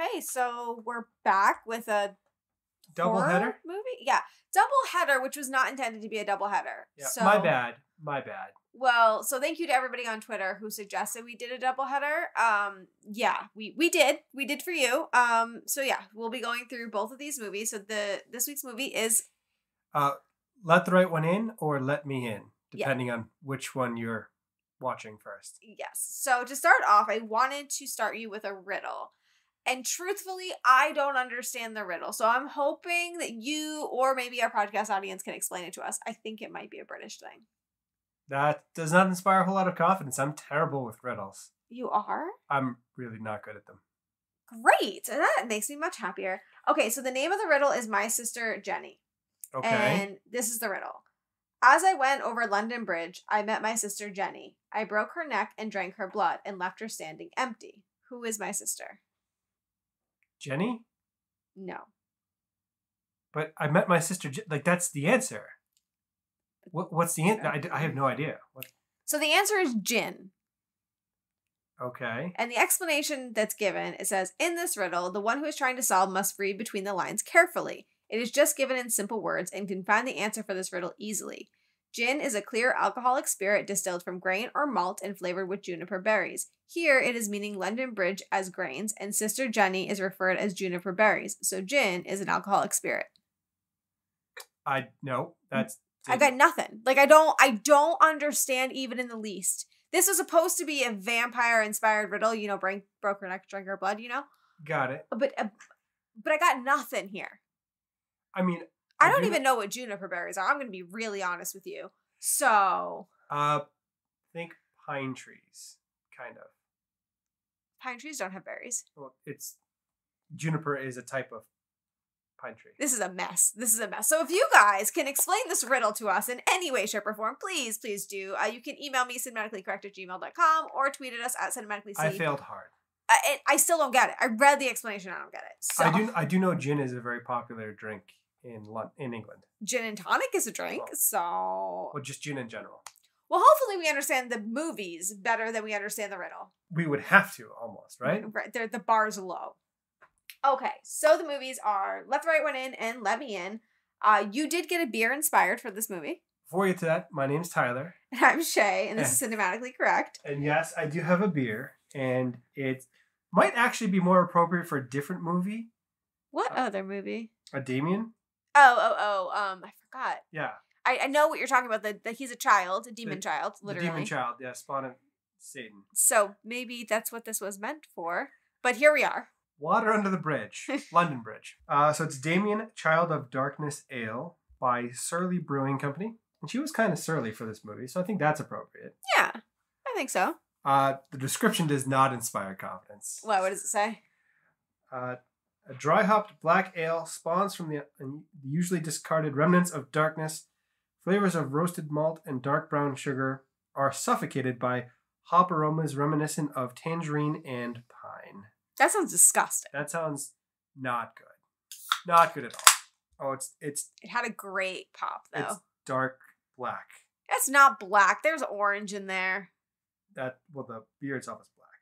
Okay, so we're back with a Double header horror movie. Yeah, double header, which was not intended to be a double header. Yeah, So, my bad. Well, so thank you to everybody on Twitter who suggested we did a double header. Yeah, we did for you. So yeah, we'll be going through both of these movies. So this week's movie is Let the Right One In or Let Me In, depending Yeah. on which one you're watching first. Yes. So to start off, I wanted to start you with a riddle. And truthfully, I don't understand the riddle. So I'm hoping that you or maybe our podcast audience can explain it to us. I think it might be a British thing. That does not inspire a whole lot of confidence. I'm terrible with riddles. You are? I'm really not good at them. Great. That makes me much happier. Okay, so the name of the riddle is My Sister Jenny. Okay. And this is the riddle. As I went over London Bridge, I met my sister Jenny. I broke her neck and drank her blood and left her standing empty. Who is my sister? Jenny? No. But I met my sister. Like, that's the answer. What's the answer? I have no idea. What? So the answer is gin. Okay. And the explanation that's given, it says, in this riddle, the one who is trying to solve must read between the lines carefully. It is just given in simple words and can find the answer for this riddle easily. Gin is a clear alcoholic spirit distilled from grain or malt and flavored with juniper berries. Here it is meaning London Bridge as grains, and Sister Jenny is referred as juniper berries. So gin is an alcoholic spirit. No, that's. I got nothing. Like I don't understand even in the least. This was supposed to be a vampire-inspired riddle, you know, broke her neck, drank her blood, you know. Got it. But I got nothing here. I mean, I don't even know what juniper berries are. I'm going to be really honest with you. So, think pine trees, kind of. Pine trees don't have berries. Well, juniper is a type of pine tree. This is a mess. So if you guys can explain this riddle to us in any way, shape, or form, please do. You can email me cinematicallycorrect@gmail.com or tweet at us at cinematically. I failed hard. I still don't get it. I read the explanation. I don't get it. So. I do know gin is a very popular drink in England. Gin and tonic is a drink, Well, just gin in general. Well, hopefully we understand the movies better than we understand the riddle. We would have to, almost, right? Right. The bar's low. Okay, so the movies are Let the Right One In and Let Me In. You did get a beer inspired for this movie. Before we get to that, my name's Tyler. And I'm Shae, and this is Cinematically Correct. And yes, I do have a beer, and it might actually be more appropriate for a different movie. What other movie? A Damien? I forgot. Yeah. I know what you're talking about, that he's a child, a demon child, literally. The demon child, yeah, spawn of Satan. So maybe that's what this was meant for. But here we are. Water Under the Bridge, London Bridge. So it's Damien, Child of Darkness Ale by Surly Brewing Company. And she was kind of surly for this movie, so I think that's appropriate. Yeah, I think so. The description does not inspire confidence. What does it say? A dry hopped black ale spawns from the usually discarded remnants of darkness. Flavors of roasted malt and dark brown sugar are suffocated by hop aromas reminiscent of tangerine and pine. That sounds disgusting. That sounds not good. Not good at all. Oh, it had a great pop though. It's dark black. That's not black. There's orange in there. The beer itself is black.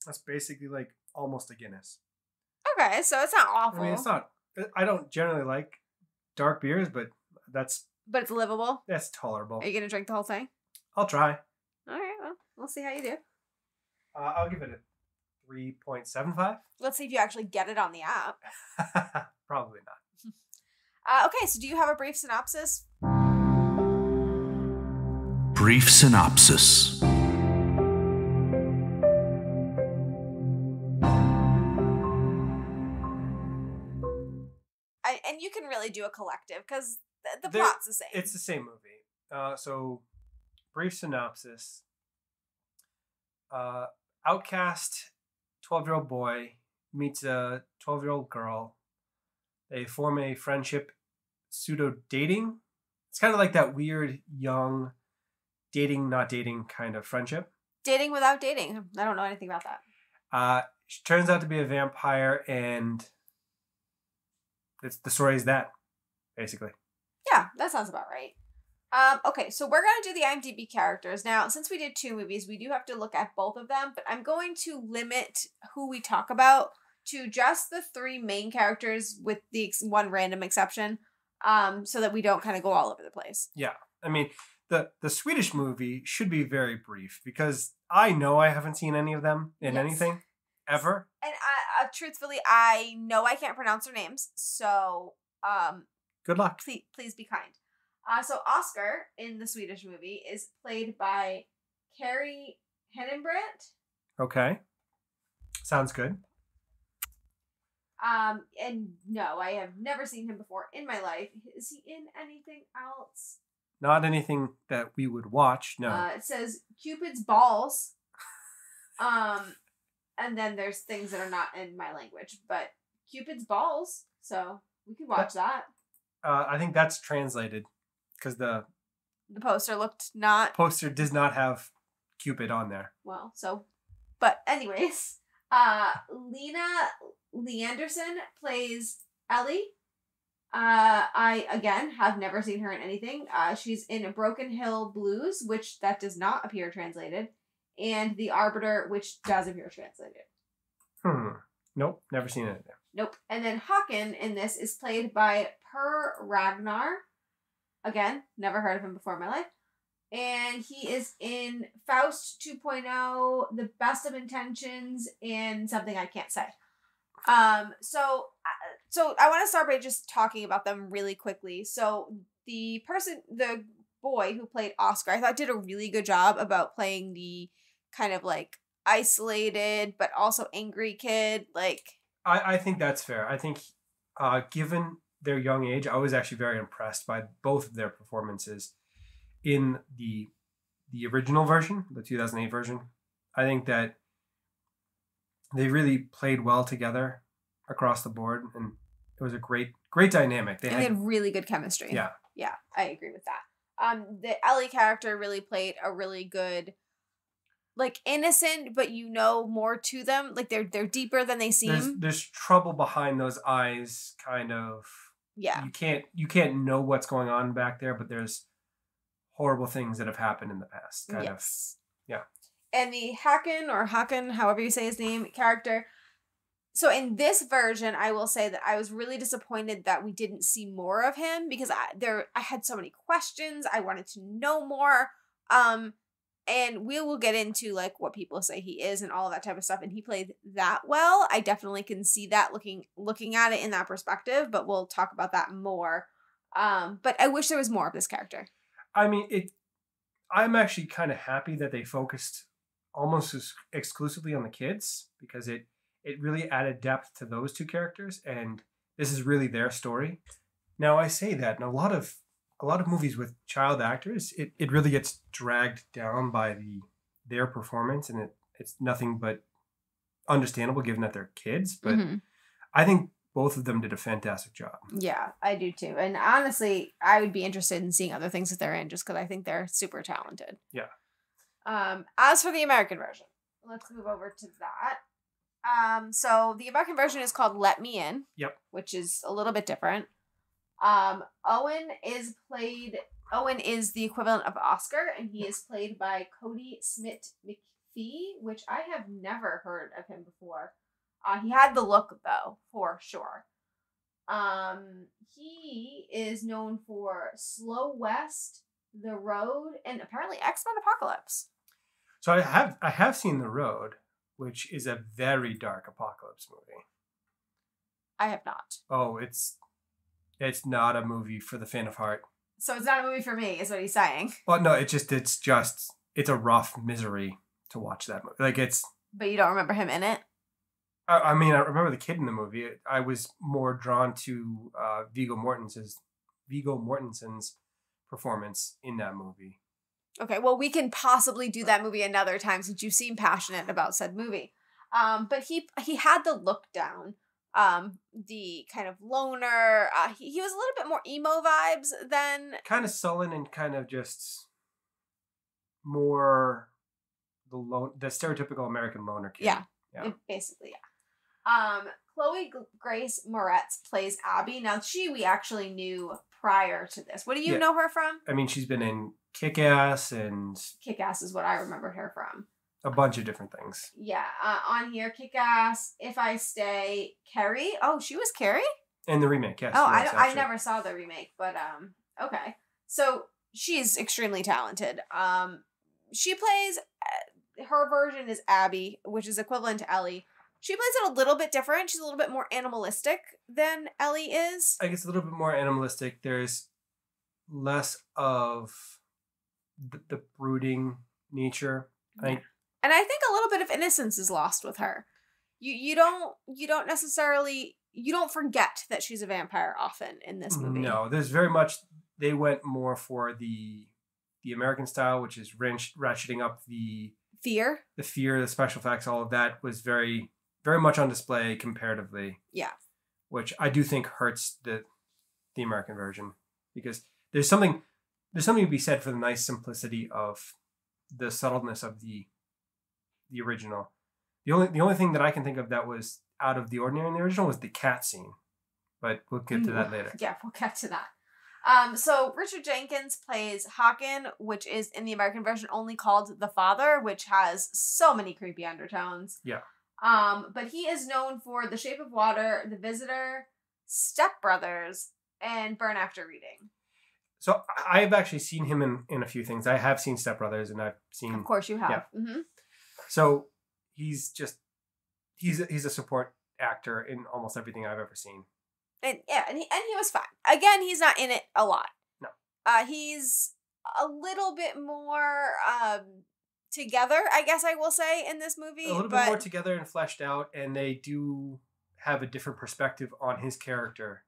That's basically like almost a Guinness. Okay, so it's not awful. I mean, it's not. I don't generally like dark beers, but But it's livable. That's tolerable. Are you gonna drink the whole thing? I'll try. All right. Well, we'll see how you do. I'll give it a 3.75. Let's see if you actually get it on the app. Probably not. Okay, so do you have a brief synopsis? Brief synopsis. And you can really do a collective because the plot's the same. It's the same movie. So, brief synopsis. Outcast 12-year-old boy meets a 12-year-old girl. They form a friendship, pseudo-dating. It's kind of like that weird, young, dating, not dating kind of friendship. Dating without dating. I don't know anything about that. She turns out to be a vampire, and the story is that, basically. Yeah, that sounds about right. Okay, so we're going to do the IMDb characters. Now, since we did 2 movies, we do have to look at both of them, but I'm going to limit who we talk about to just the 3 main characters with the one random exception, so that we don't kind of go all over the place. Yeah. I mean, the Swedish movie should be very brief because I know I haven't seen any of them in anything ever. And truthfully, I know I can't pronounce their names, so good luck. Please be kind. So Oscar in the Swedish movie is played by Carrie Henenbrandt. Okay. Sounds good. And no, I have never seen him before in my life. Is he in anything else? Not anything that we would watch, no. It says Cupid's balls. And then there's things that are not in my language, but Cupid's balls. So we could watch that. I think that's translated because the poster looked not. Poster does not have Cupid on there. Well, so, but anyways, Lena Leanderson plays Ellie. I again have never seen her in anything. She's in Broken Hill Blues, which that does not appear translated, and The Arbiter, which does appear translated. Nope, never seen it. Nope. And then Håkon in this is played by Per Ragnar. Again, never heard of him before in my life. And he is in Faust 2.0, The Best of Intentions, and something I can't say. So I want to start by just talking about them really quickly. So the boy who played Oscar, I thought did a really good job about playing the kind of like isolated but also angry kid. Like, I think that's fair. I think given their young age, I was actually very impressed by both of their performances in the original version, the 2008 version. I think that they really played well together across the board, and it was a great dynamic. They had really good chemistry. Yeah, I agree with that. The Ellie character really played a really good, like, innocent, but more to them. Like they're deeper than they seem. There's trouble behind those eyes, kind of. Yeah. You can't know what's going on back there, but there's horrible things that have happened in the past. Kind of. Yeah. And the Håkon, however you say his name, character. So in this version, I will say that I was really disappointed that we didn't see more of him because I had so many questions. I wanted to know more. And we will get into like what people say he is and all of that type of stuff. And he played that well. I definitely can see that looking at it in that perspective, but we'll talk about that more. But I wish there was more of this character. I mean, I'm actually kind of happy that they focused almost exclusively on the kids because it really added depth to those two characters, and this is really their story. Now, I say that in a lot of movies with child actors, it really gets dragged down by their performance, and it's nothing but understandable given that they're kids. But I think both of them did a fantastic job. Yeah, I do too. And honestly, I would be interested in seeing other things that they're in just because I think they're super talented. Yeah. As for the American version, let's move over to that. So the American version is called Let Me In. Yep. Which is a little bit different. Owen is the equivalent of Oscar, and he is played by Cody Smith McPhee, which I have never heard of him before. He had the look though, for sure. He is known for Slow West, The Road, and apparently X-Men Apocalypse. So I have seen The Road, which is a very dark apocalypse movie. I have not. Oh, it's not a movie for the faint of heart. So it's not a movie for me, is what he's saying. Well, no, it's a rough misery to watch that movie. Like But you don't remember him in it? I mean, I remember the kid in the movie. I was more drawn to Viggo Mortensen's performance in that movie. Okay, well, we can possibly do that movie another time since you seem passionate about said movie. But he had the look down. The kind of loner. He was a little bit more emo vibes than kind of sullen and kind of just more the stereotypical American loner kid. Yeah. Basically, yeah. Chloe Grace Moretz plays Abby. Now, we actually knew prior to this. What do you know her from? I mean, she's been in Kick-Ass and... Kick-Ass is what I remembered her from. a bunch of different things. Yeah, on here, Kick-Ass, If I Stay, Carrie. Oh, she was Carrie? In the remake, yes. Oh, she was, I never saw the remake, but okay. So she's extremely talented. She plays, her version is Abby, which is equivalent to Ellie. She plays it a little bit different. She's a little bit more animalistic than Ellie is. I guess a little bit more animalistic. There's less of the brooding nature. And I think a little bit of innocence is lost with her. You don't necessarily, you don't forget that she's a vampire often in this movie. No, there's very much, they went more for the American style, which is ratcheting up the fear, the special effects, all of that was very, very much on display comparatively. Yeah. Which I do think hurts the American version, because there's something to be said for the nice simplicity of the subtleness of the original. The only thing that I can think of that was out of the ordinary in the original was the cat scene, but we'll get to that later. Yeah, we'll get to that. So Richard Jenkins plays Hawken, which is in the American version only called the Father, which has so many creepy undertones. Yeah. But he is known for The Shape of Water, The Visitor, Step Brothers, and Burn After Reading. So I've actually seen him in a few things. I have seen Step Brothers, and I've seen. Of course, you have. Yeah. Mm-hmm. So he's a support actor in almost everything I've ever seen. And he was fine. Again, he's not in it a lot. No. He's a little bit more together, I guess I will say, in this movie. A little bit more together and fleshed out, and they do have a different perspective on his character,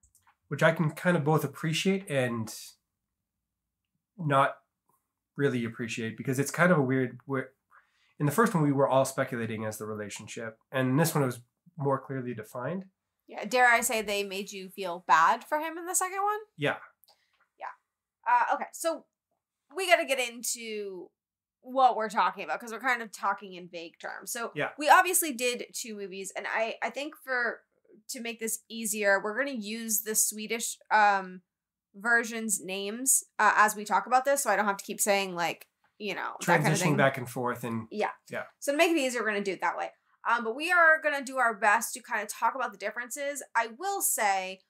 which I can kind of both appreciate and not really appreciate, because it's kind of a weird. In the first one, we were all speculating as the relationship, and in this one, it was more clearly defined. Yeah, dare I say they made you feel bad for him in the second one? Yeah. Yeah. Okay, so we got to get into what we're talking about, because we're kind of talking in vague terms. So yeah. We obviously did 2 movies, and I think to make this easier, we're going to use the Swedish version's names as we talk about this, so I don't have to keep saying, like, you know, transitioning that kind of thing. Back and forth. And yeah. So to make it easier, we're going to do it that way. But we are going to do our best to kind of talk about the differences. I will say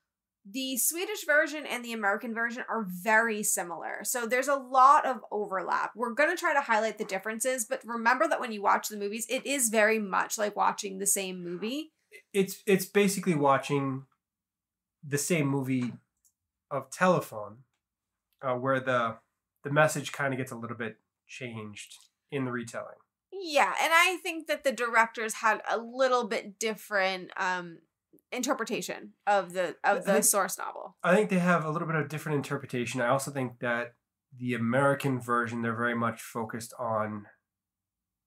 the Swedish version and the American version are very similar. So there's a lot of overlap. We're going to try to highlight the differences, but remember that when you watch the movies, it is very much like watching the same movie. It's basically watching the same movie of telephone, where the message kind of gets a little bit changed in the retelling. Yeah, and I think that the directors had a little bit different interpretation of the source novel. I think they have a little bit of different interpretation. I also think that the American version, they're very much focused on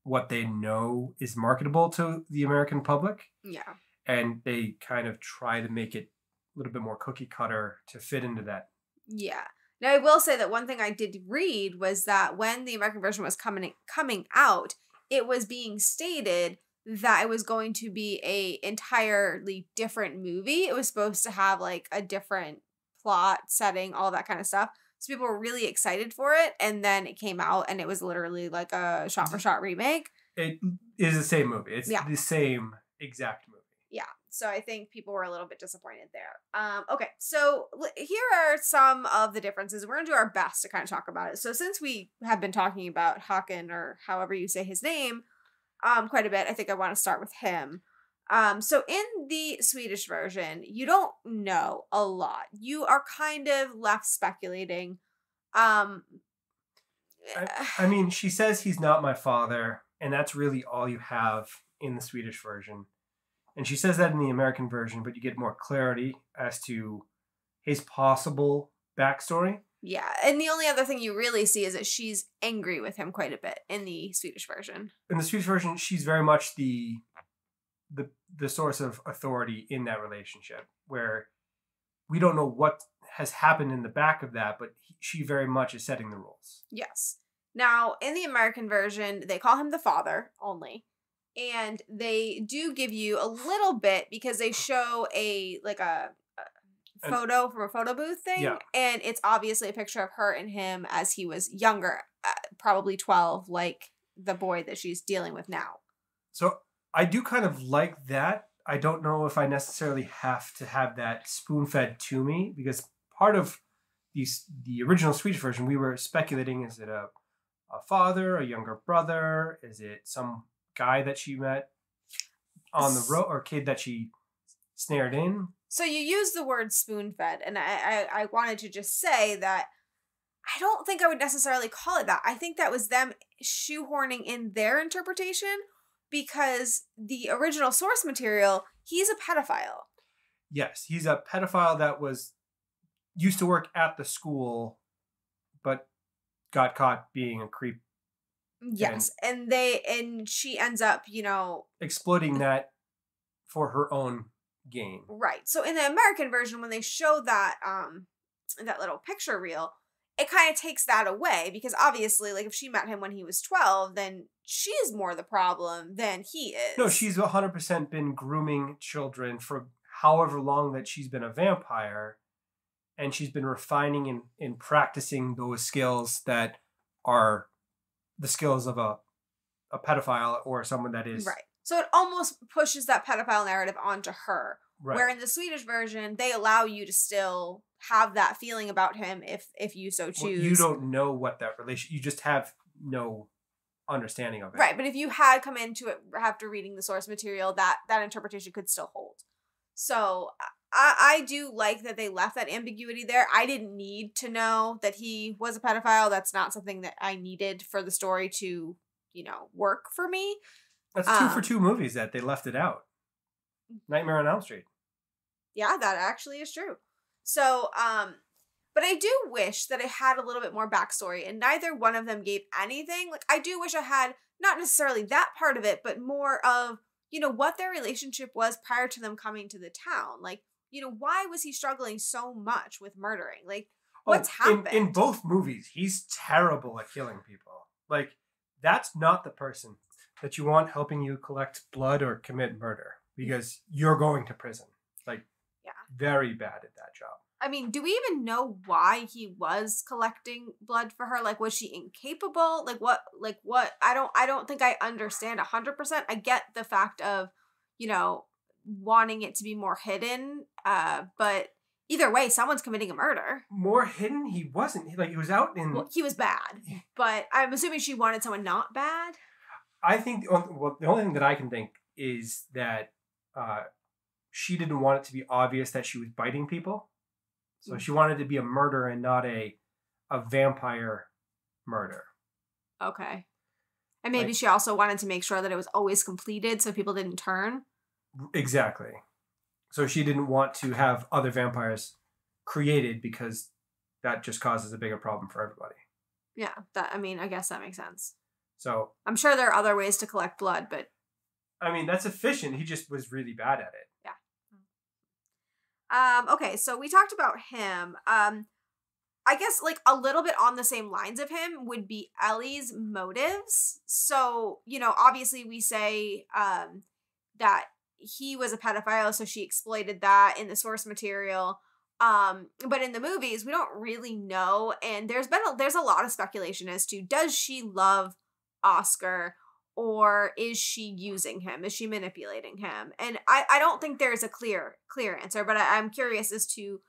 what they know is marketable to the American public. Yeah. And they kind of try to make it a little bit more cookie cutter to fit into that. Yeah. Now, I will say that one thing I did read was that when the American version was coming out, it was being stated that it was going to be a entirely different movie. It was supposed to have like a different plot, setting, all that kind of stuff. So people were really excited for it. And then it came out and it was literally like a shot-for-shot remake. It is the same movie. It's the same exact movie. Yeah. So I think people were a little bit disappointed there. Okay. So here are some of the differences. We're going to do our best to kind of talk about it. So since we have been talking about Hawken, or however you say his name, quite a bit, I think I want to start with him. So in the Swedish version, you don't know a lot. You are kind of left speculating. I mean, she says he's not my father, and that's really all you have in the Swedish version. And she says that in the American version, but you get more clarity as to his possible backstory. Yeah, and the only other thing you really see is that she's angry with him quite a bit in the Swedish version. In the Swedish version, she's very much the source of authority in that relationship, where we don't know what has happened in the back of that, but she very much is setting the rules. Yes. Now, in the American version, they call him the father only. And they do give you a little bit, because they show a photo from a photo booth thing. Yeah. And it's obviously a picture of her and him as he was younger, probably 12, like the boy that she's dealing with now. So I do kind of like that. I don't know if I necessarily have to have that spoon-fed to me, because part of the original Swedish version, we were speculating, is it a father, a younger brother? Is it some guy that she met on the road, or kid that she snared in? So you use the word spoon-fed, and I wanted to just say that I don't think I would necessarily call it that. I think that was them shoehorning in their interpretation, because the original source material, he's a pedophile. Yes, he's a pedophile that used to work at the school, but got caught being a creep. Yes, and she ends up, exploiting that for her own gain. Right. So in the American version, when they show that that little picture reel, it kind of takes that away, because obviously, like, if she met him when he was 12, then she's more the problem than he is. No, she's 100% been grooming children for however long that she's been a vampire, and she's been refining and practicing those skills that are the skills of a pedophile or someone that is... Right. So it almost pushes that pedophile narrative onto her. Right. Where in the Swedish version, they allow you to still have that feeling about him if you so choose. Well, you don't know what that relation... You just have no understanding of it. Right, but if you had come into it after reading the source material, that interpretation could still hold. So I do like that they left that ambiguity there. I didn't need to know that he was a pedophile. That's not something that I needed for the story to, work for me. That's 2 for 2 movies that they left it out. Nightmare on Elm Street. Yeah, that actually is true. So, but I do wish that it had a little bit more backstory, and neither one of them gave anything. Like, I do wish I had not necessarily that part of it, but more of, what their relationship was prior to them coming to the town. Like, why was he struggling so much with murdering? Like, what's happened? In both movies, he's terrible at killing people. Like, that's not the person that you want helping you collect blood or commit murder, because you're going to prison. Like, yeah, very bad at that job. I mean, do we even know why he was collecting blood for her? Like, was she incapable? Like what? I don't think I understand 100%. I get the fact of, wanting it to be more hidden. But either way, someone's committing a murder. More hidden? He wasn't. He was out in... Well, he was bad. But I'm assuming she wanted someone not bad. I think, the only thing that I can think is that she didn't want it to be obvious that she was biting people. So she wanted to be a murder and not a vampire murder. Okay. And maybe she also wanted to make sure that it was always completed so people didn't turn. Exactly. So she didn't want to have other vampires created, because that just causes a bigger problem for everybody. Yeah, I guess that makes sense. So I'm sure there are other ways to collect blood, but... that's efficient. He just was really bad at it. Yeah. Okay, so we talked about him. I guess, like, a little bit on the same lines of him would be Ellie's motives. So, obviously we say that he was a pedophile, so she exploited that in the source material. But in the movies, we don't really know, and there's a lot of speculation as to, does she love Oscar, or is she using him? Is she manipulating him? And I don't think there's a clear answer, but I'm curious as to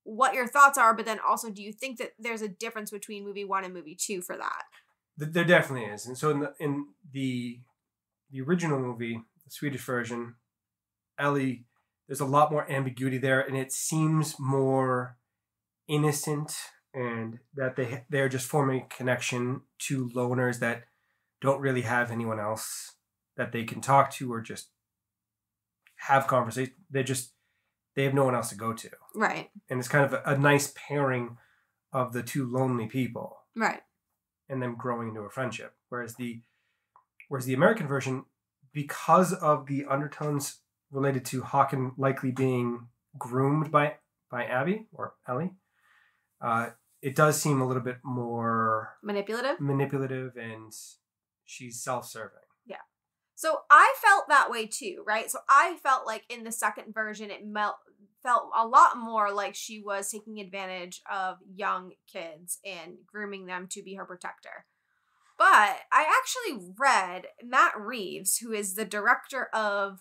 what your thoughts are, but then also, do you think that there's a difference between movie 1 and movie 2 for that? There definitely is. And so in the original movie, the Swedish version, Ellie, there's a lot more ambiguity there, and it seems more innocent, and that they're just forming a connection to loners that don't really have anyone else that they can talk to or just have conversation. They have no one else to go to. Right. And it's kind of a nice pairing of the two lonely people. Right. And them growing into a friendship. Whereas the American version, because of the undertones related to Håkan likely being groomed by Abby or Ellie, it does seem a little bit more manipulative, and she's self-serving. Yeah. So I felt that way too, right? So I felt like in the second version, it felt a lot more like she was taking advantage of young kids and grooming them to be her protector. But I actually read Matt Reeves, who is the director of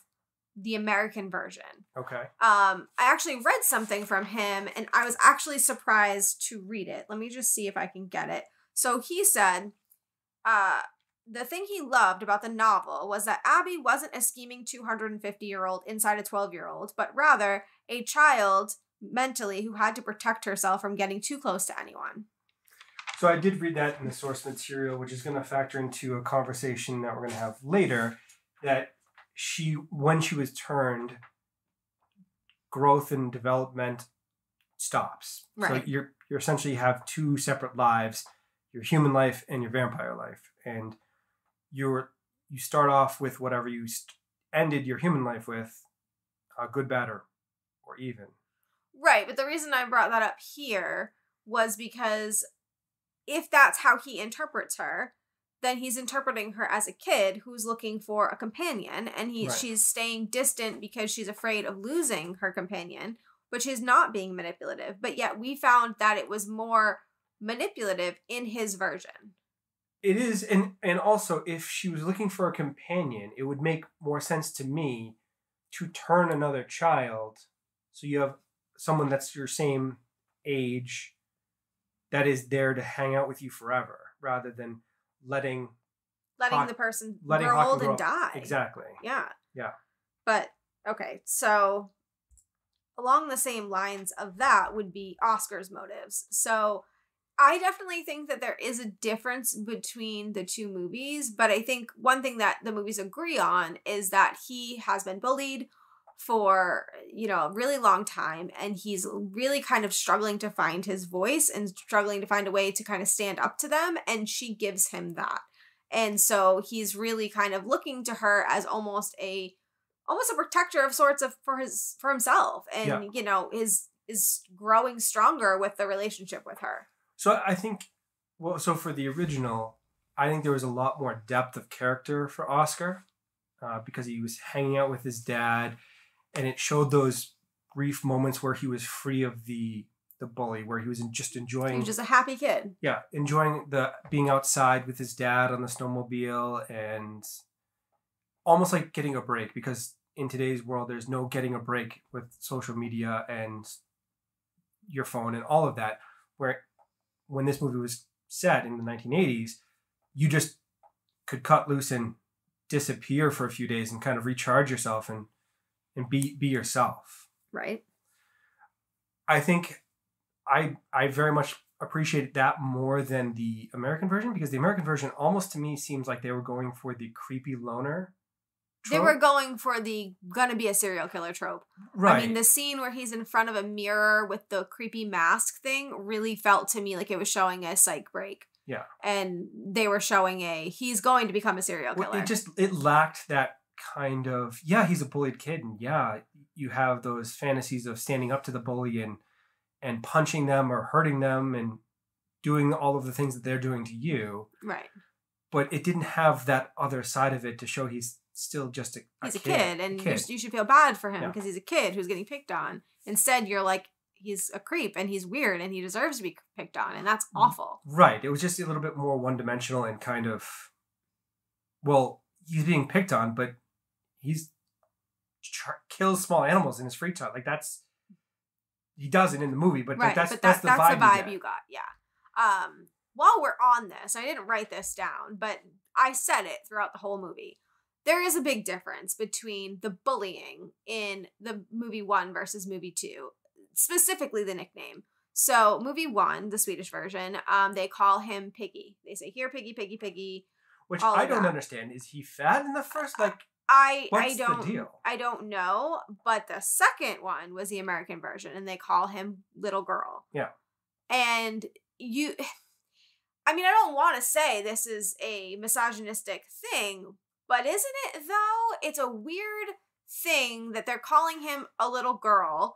the American version. Okay. I actually read something from him, and I was actually surprised to read it. Let me just see if I can get it. So he said, the thing he loved about the novel was that Abby wasn't a scheming 250-year-old inside a 12-year-old, but rather a child mentally who had to protect herself from getting too close to anyone. So I did read that in the source material, which is going to factor into a conversation that we're going to have later, that when she was turned, growth and development stops. Right. So you essentially have two separate lives, your human life and your vampire life. And you start off with whatever you ended your human life with, good, bad, or even. Right, but the reason I brought that up here was because if that's how he interprets her, then he's interpreting her as a kid who's looking for a companion, and she's staying distant because she's afraid of losing her companion, but she's not being manipulative. But yet we found that it was more manipulative in his version. It is, and also if she was looking for a companion, it would make more sense to me to turn another child, so you have someone that's your same age that is there to hang out with you forever, rather than letting the person grow old and die. Exactly. Yeah. Yeah. But, okay, so along the same lines of that would be Oscar's motives. So I definitely think that there is a difference between the two movies, but I think one thing that the movies agree on is that he has been bullied for, a really long time, and he's really kind of struggling to find his voice and struggling to find a way to kind of stand up to them, and she gives him that. And so he's really kind of looking to her as almost a protector of sorts for himself, and is growing stronger with the relationship with her. So I think, so for the original, I think there was a lot more depth of character for Oscar, because he was hanging out with his dad, and it showed those brief moments where he was free of the bully, where he was just enjoying. He was just a happy kid. Yeah, enjoying being outside with his dad on the snowmobile, and almost like getting a break, because in today's world, there's no getting a break with social media and your phone and all of that, where when this movie was set in the 1980s, you just could cut loose and disappear for a few days and kind of recharge yourself and be yourself. Right. I think I very much appreciated that more than the American version, because the American version almost to me seems like they were going for the creepy loner trope. They were going for the gonna be a serial killer trope. Right. I mean, the scene where he's in front of a mirror with the creepy mask thing really felt to me like it was showing a psych break. Yeah. And they were showing he's going to become a serial killer. Well, it lacked that kind of, he's a bullied kid, and you have those fantasies of standing up to the bully and punching them or hurting them and doing all of the things that they're doing to you. Right. But it didn't have that other side of it to show he's still just a kid. And you should feel bad for him because he's a kid who's getting picked on. Instead, you're like, he's a creep and he's weird and he deserves to be picked on, and that's awful. Right. It was just a little bit more one-dimensional and kind of, he's being picked on, but he's kills small animals in his free time. Like he does it in the movie, but that's the vibe you got. Yeah. While we're on this, I didn't write this down, but I said it throughout the whole movie. There is a big difference between the bullying in the movie 1 versus movie 2, specifically the nickname. So movie 1, the Swedish version, they call him Piggy. They say, "Here, Piggy, Piggy, Piggy." Which I don't understand. Is he fat in the first? What's the deal? I don't know. But the second one was the American version, and they call him Little Girl. Yeah. And I don't want to say this is a misogynistic thing, but isn't it though? It's a weird thing that they're calling him a little girl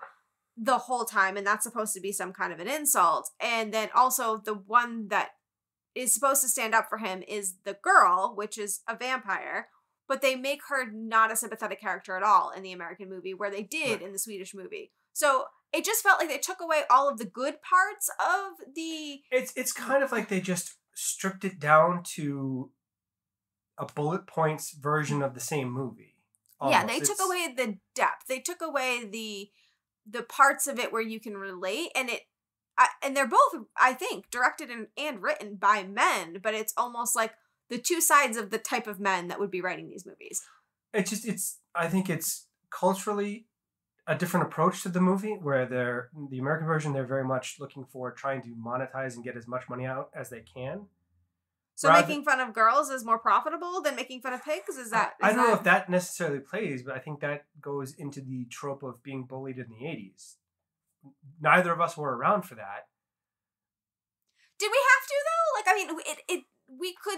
the whole time, and that's supposed to be some kind of an insult. And then also the one that is supposed to stand up for him is the girl, which is a vampire, but they make her not a sympathetic character at all in the American movie, where they did in the Swedish movie. So it just felt like they took away all of the good parts of the... It's kind of like they just stripped it down to a bullet points version of the same movie. Yeah, they took away the depth. They took away the parts of it where you can relate, and and they're both, I think, directed and written by men, but it's almost like the two sides of the type of men that would be writing these movies. I think it's culturally a different approach to the movie, where the American version, they're very much looking for trying to monetize and get as much money out as they can. So making fun of girls is more profitable than making fun of pigs? I don't know if that necessarily plays, but I think that goes into the trope of being bullied in the 80s. Neither of us were around for that. Did we have to, though? Like, I mean,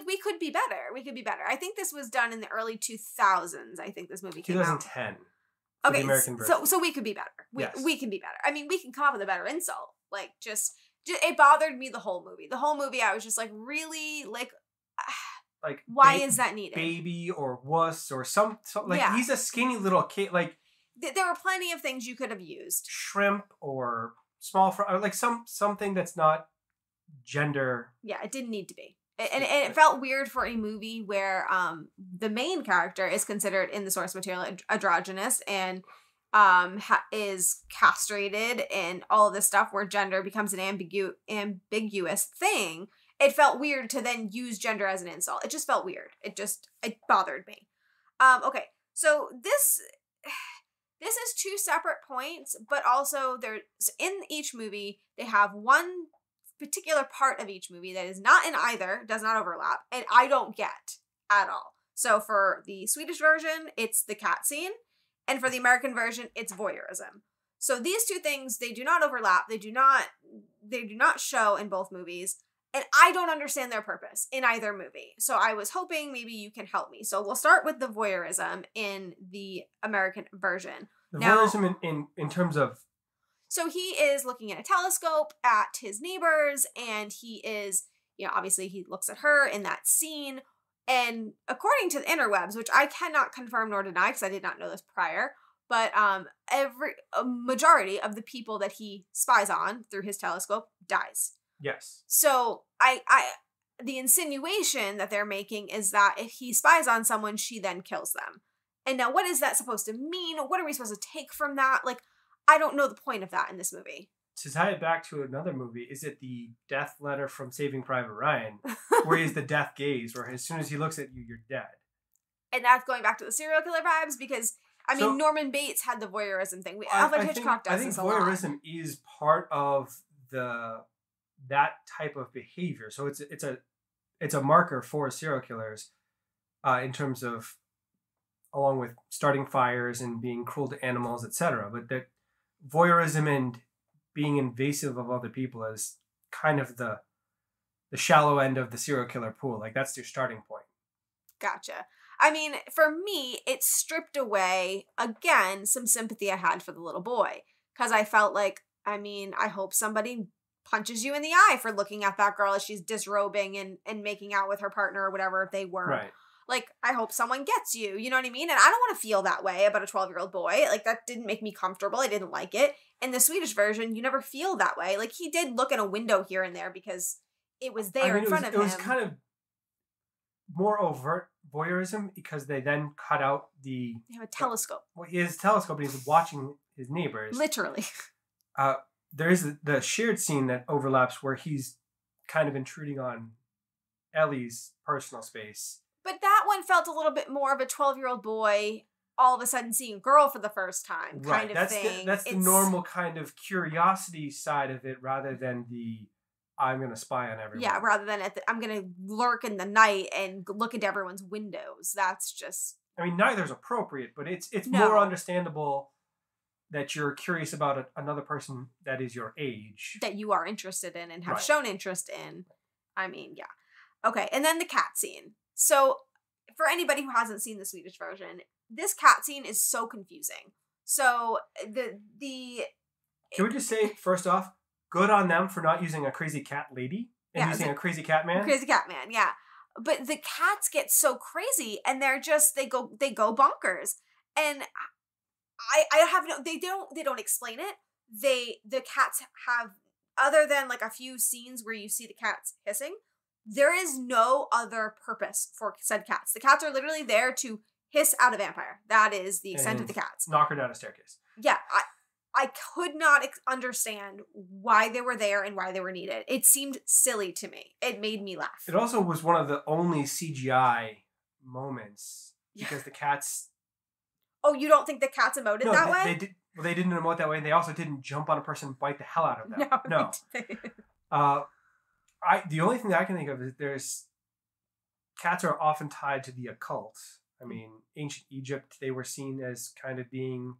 we could be better. We could be better. I think this was done in the early 2000s. I think this movie came out. 2010. Okay, the American version. So we could be better. Yes. We can be better. I mean, we can come up with a better insult. Like, just it bothered me the whole movie. The whole movie, I was just like, really, like why is that needed? Baby or wuss or some like he's a skinny little kid. Like there were plenty of things you could have used. Shrimp or small fry, or like something that's not gender. Yeah, it didn't need to be. And it felt weird for a movie where the main character is considered in the source material androgynous and is castrated and all of this stuff where gender becomes an ambiguous thing. It felt weird to then use gender as an insult. It just felt weird. It bothered me. Okay, so this is two separate points, but also there's in each movie they have one particular part of each movie that is not in either, does not overlap, and I don't get at all. So for the Swedish version, it's the cat scene, and for the American version, it's voyeurism. So these two things, they do not overlap. They do not show in both movies, and I don't understand their purpose in either movie. So I was hoping maybe you can help me. So we'll start with the voyeurism in the American version. Voyeurism in terms of. So he is looking in a telescope at his neighbors, and he is, obviously he looks at her in that scene. And according to the interwebs, which I cannot confirm nor deny because I did not know this prior, but a majority of the people that he spies on through his telescope dies. Yes. So the insinuation that they're making is that if he spies on someone, she then kills them. And now what is that supposed to mean? What are we supposed to take from that? Like, I don't know the point of that in this movie. To tie it back to another movie, is it the death letter from Saving Private Ryan, where he has the death gaze, where as soon as he looks at you, you're dead? And that's going back to the serial killer vibes, because, Norman Bates had the voyeurism thing. Alfred Hitchcock does this a lot. I think voyeurism is part of that type of behavior. So it's a marker for serial killers in terms of, along with starting fires and being cruel to animals, etc. But that voyeurism and being invasive of other people is kind of the shallow end of the serial killer pool. Like, that's their starting point. Gotcha. For me, it stripped away, again, some sympathy I had for the little boy. Because I felt like, I hope somebody punches you in the eye for looking at that girl as she's disrobing and making out with her partner or whatever they were. Right. Like, I hope someone gets you. You know what I mean? And I don't want to feel that way about a 12-year-old boy. Like, that didn't make me comfortable. I didn't like it. In the Swedish version, you never feel that way. Like, he did look in a window here and there because it was there in front of him. It was kind of more overt voyeurism because they then cut out the... They have a telescope. Well, he has a telescope and he's watching his neighbors. Literally. There is the shared scene that overlaps where he's kind of intruding on Ellie's personal space. But that one felt a little bit more of a 12-year-old boy all of a sudden seeing a girl for the first time kind of thing. That's the normal kind of curiosity side of it rather than the I'm going to spy on everyone. Yeah, rather than I'm going to lurk in the night and look into everyone's windows. That's just... neither's appropriate, but it's more understandable that you're curious about another person that is your age. That you are interested in and have shown interest in. Yeah. Okay, and then the cat scene. So, for anybody who hasn't seen the Swedish version, this cat scene is so confusing. So, the Can we just say, first off, good on them for not using a crazy cat lady and using a crazy cat man? Crazy cat man, yeah. But the cats get so crazy, and they're just, they go bonkers. And I have they don't explain it. The cats have, other than like a few scenes where you see the cats hissing, There is no other purpose for said cats. The cats are literally there to hiss out a vampire. That is the extent of the cats. Knock her down a staircase. Yeah, I could not understand why they were there and why they were needed. It seemed silly to me. It made me laugh. It also was one of the only CGI moments because the cats... Oh, you don't think the cats emoted that way? They didn't emote that way, and they also didn't jump on a person and bite the hell out of them. No. The only thing that I can think of is cats are often tied to the occult. I mean, ancient Egypt, they were seen as kind of being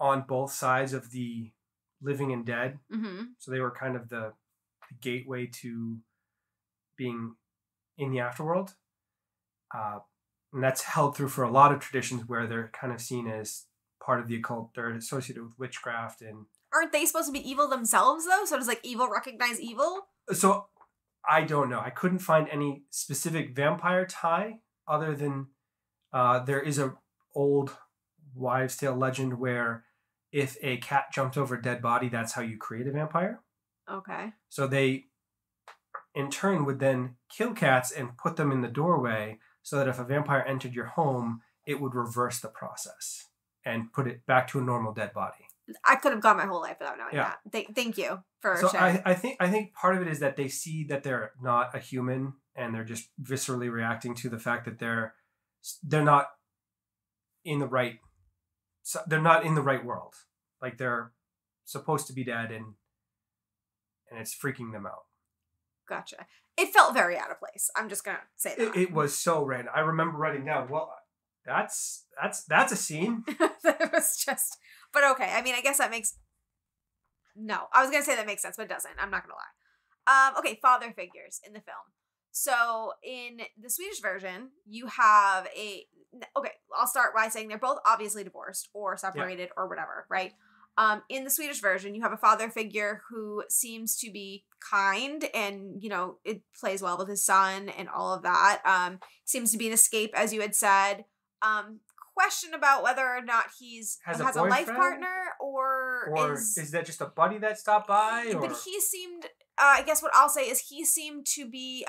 on both sides of the living and dead. Mm-hmm. So they were kind of the gateway to being in the afterworld. And that's held through for a lot of traditions where they're kind of seen as part of the occult. They're associated with witchcraft. And aren't they supposed to be evil themselves, though? So does evil recognize evil? So I don't know. I couldn't find any specific vampire tie other than there is a old wives' tale legend where if a cat jumped over a dead body, that's how you create a vampire. Okay. So they, in turn, would then kill cats and put them in the doorway so that if a vampire entered your home, it would reverse the process and put it back to a normal dead body. I could have gone my whole life without knowing that. Thank you for sharing. I think part of it is that they see that they're not a human and they're just viscerally reacting to the fact that they're not in the right world. Like they're supposed to be dead and it's freaking them out. Gotcha. It felt very out of place. I'm just gonna say that. It was so random. I remember writing down, well, that's a scene. It was just, but okay. I mean, I guess that makes, no, I was going to say that makes sense, but it doesn't. I'm not going to lie. Okay. Father figures in the film. So in the Swedish version, you have I'll start by saying they're both obviously divorced or separated or whatever, right? In the Swedish version, you have a father figure who seems to be kind and, it plays well with his son and all of that. Seems to be an escape, as you had said. Question about whether or not has a life partner or is that just a buddy that stopped by? Or? But he seemed, I guess what I'll say is he seemed to be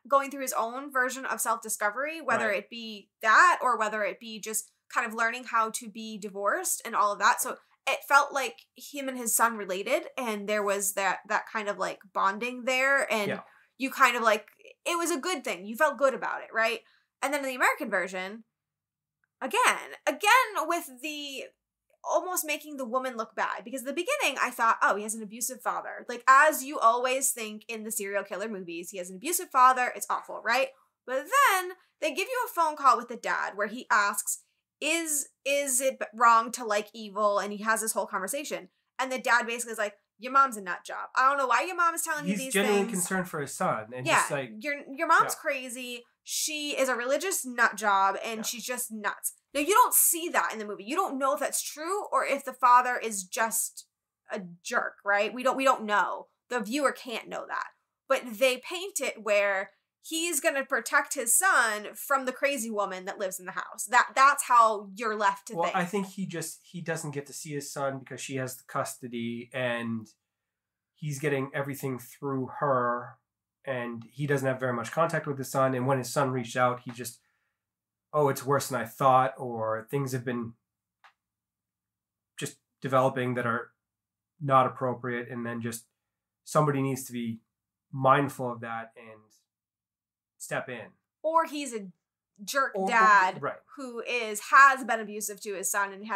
going through his own version of self-discovery, whether it be that or whether it be just kind of learning how to be divorced and all of that. So it felt like him and his son related, and there was that kind of bonding there, and you kind of it was a good thing. You felt good about it, right? And then in the American version, again with the almost making the woman look bad, because at the beginning I thought, oh, he has an abusive father. As you always think in the serial killer movies, he has an abusive father. It's awful, right? But then they give you a phone call with the dad where he asks, is it wrong to like evil? And he has this whole conversation. And the dad basically is like, your mom's a nut job. I don't know why your mom is telling you these things. He's genuinely concerned for his son. And your mom's crazy. She is a religious nut job and she's just nuts. Now, you don't see that in the movie. You don't know if that's true or if the father is just a jerk, right? We don't know. The viewer can't know that. But they paint it where he's going to protect his son from the crazy woman that lives in the house. That's how you're left to think. Well, I think he doesn't get to see his son because she has the custody and he's getting everything through her. And he doesn't have very much contact with his son. And when his son reached out, he just, it's worse than I thought, or things have been just developing that are not appropriate. And then just somebody needs to be mindful of that and step in. Or he's a jerk dad who has been abusive to his son and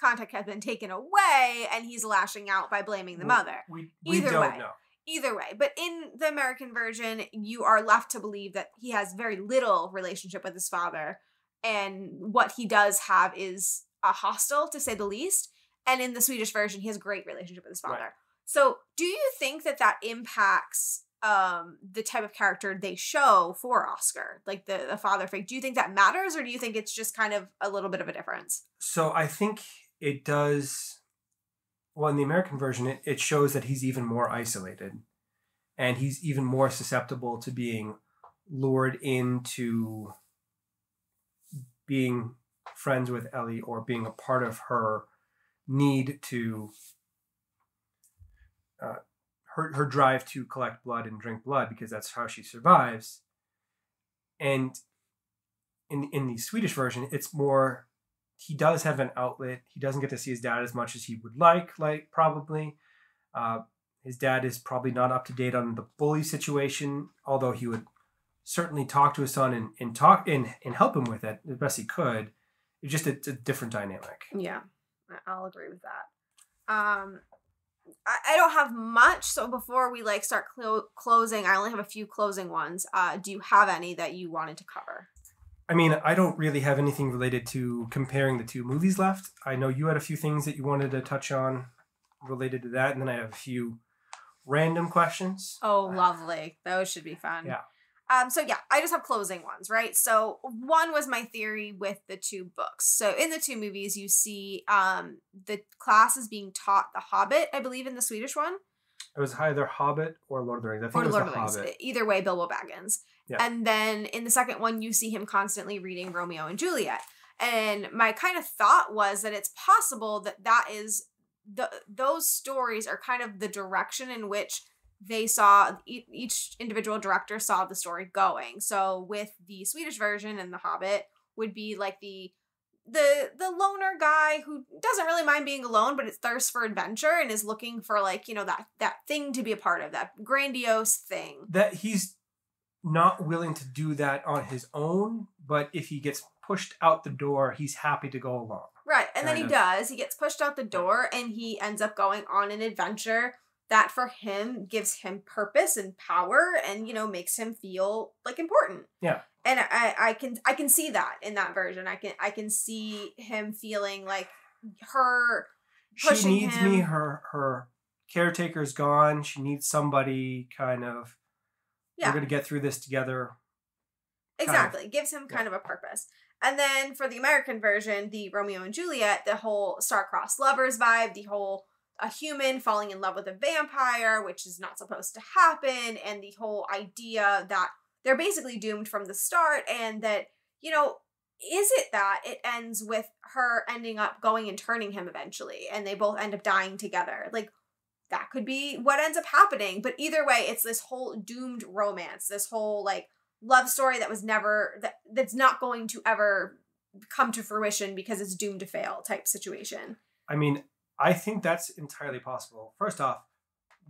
contact has been taken away, and he's lashing out by blaming the mother. We don't know. Either way, but in the American version, you are left to believe that he has very little relationship with his father, and what he does have is hostile, to say the least. And in the Swedish version, he has a great relationship with his father. Right. So do you think that impacts the type of character they show for Oscar, like the father figure? Do you think that matters, or do you think it's just kind of a little bit of a difference? So I think it does. Well, in the American version, it shows that he's even more isolated and he's even more susceptible to being lured into being friends with Ellie or being a part of her need to, her drive to collect blood and drink blood because that's how she survives. And in the Swedish version, it's more, he does have an outlet. He doesn't get to see his dad as much as he would like probably. His dad is probably not up to date on the bully situation, although he would certainly talk to his son and talk and help him with it as best he could. It's a different dynamic. Yeah, I'll agree with that. I don't have much, so before we start closing, I only have a few closing ones. Do you have any that you wanted to cover? I mean, I don't really have anything related to comparing the two movies left. I know you had a few things that you wanted to touch on related to that, and then I have a few random questions. Oh, lovely. Those should be fun. Yeah. So yeah, I just have closing ones, right? So one was my theory with the two books. So in the two movies, you see the class is being taught The Hobbit, I believe, in the Swedish one. It was either Hobbit or Lord of the Rings. I think it was The Hobbit. Either way, Bilbo Baggins. Yeah. And then in the second one, you see him constantly reading Romeo and Juliet. And my kind of thought was that it's possible that is those stories are kind of the direction in which they saw, each individual director saw the story going. So with the Swedish version and The Hobbit would be like the loner guy who doesn't really mind being alone, but it's thirst for adventure and is looking for that thing to be a part of, that grandiose thing. That he's not willing to do that on his own, but if he gets pushed out the door, he's happy to go along. Right, and then he does. He gets pushed out the door and he ends up going on an adventure that for him gives him purpose and power and, makes him feel important. Yeah. And I can see that in that version. I can see him feeling like her pushing him. She needs me. Her caretaker's gone. She needs somebody kind of, we're going to get through this together. Exactly. Gives him kind of a purpose. And then for the American version, the Romeo and Juliet, the whole star-crossed lovers vibe, the whole a human falling in love with a vampire, which is not supposed to happen, and the whole idea that they're basically doomed from the start, and that, is it that it ends with her ending up going and turning him eventually, and they both end up dying together? That could be what ends up happening, but either way, it's this whole doomed romance, this whole, love story that was never, that's not going to ever come to fruition because it's doomed to fail type situation. I mean, I think that's entirely possible. First off,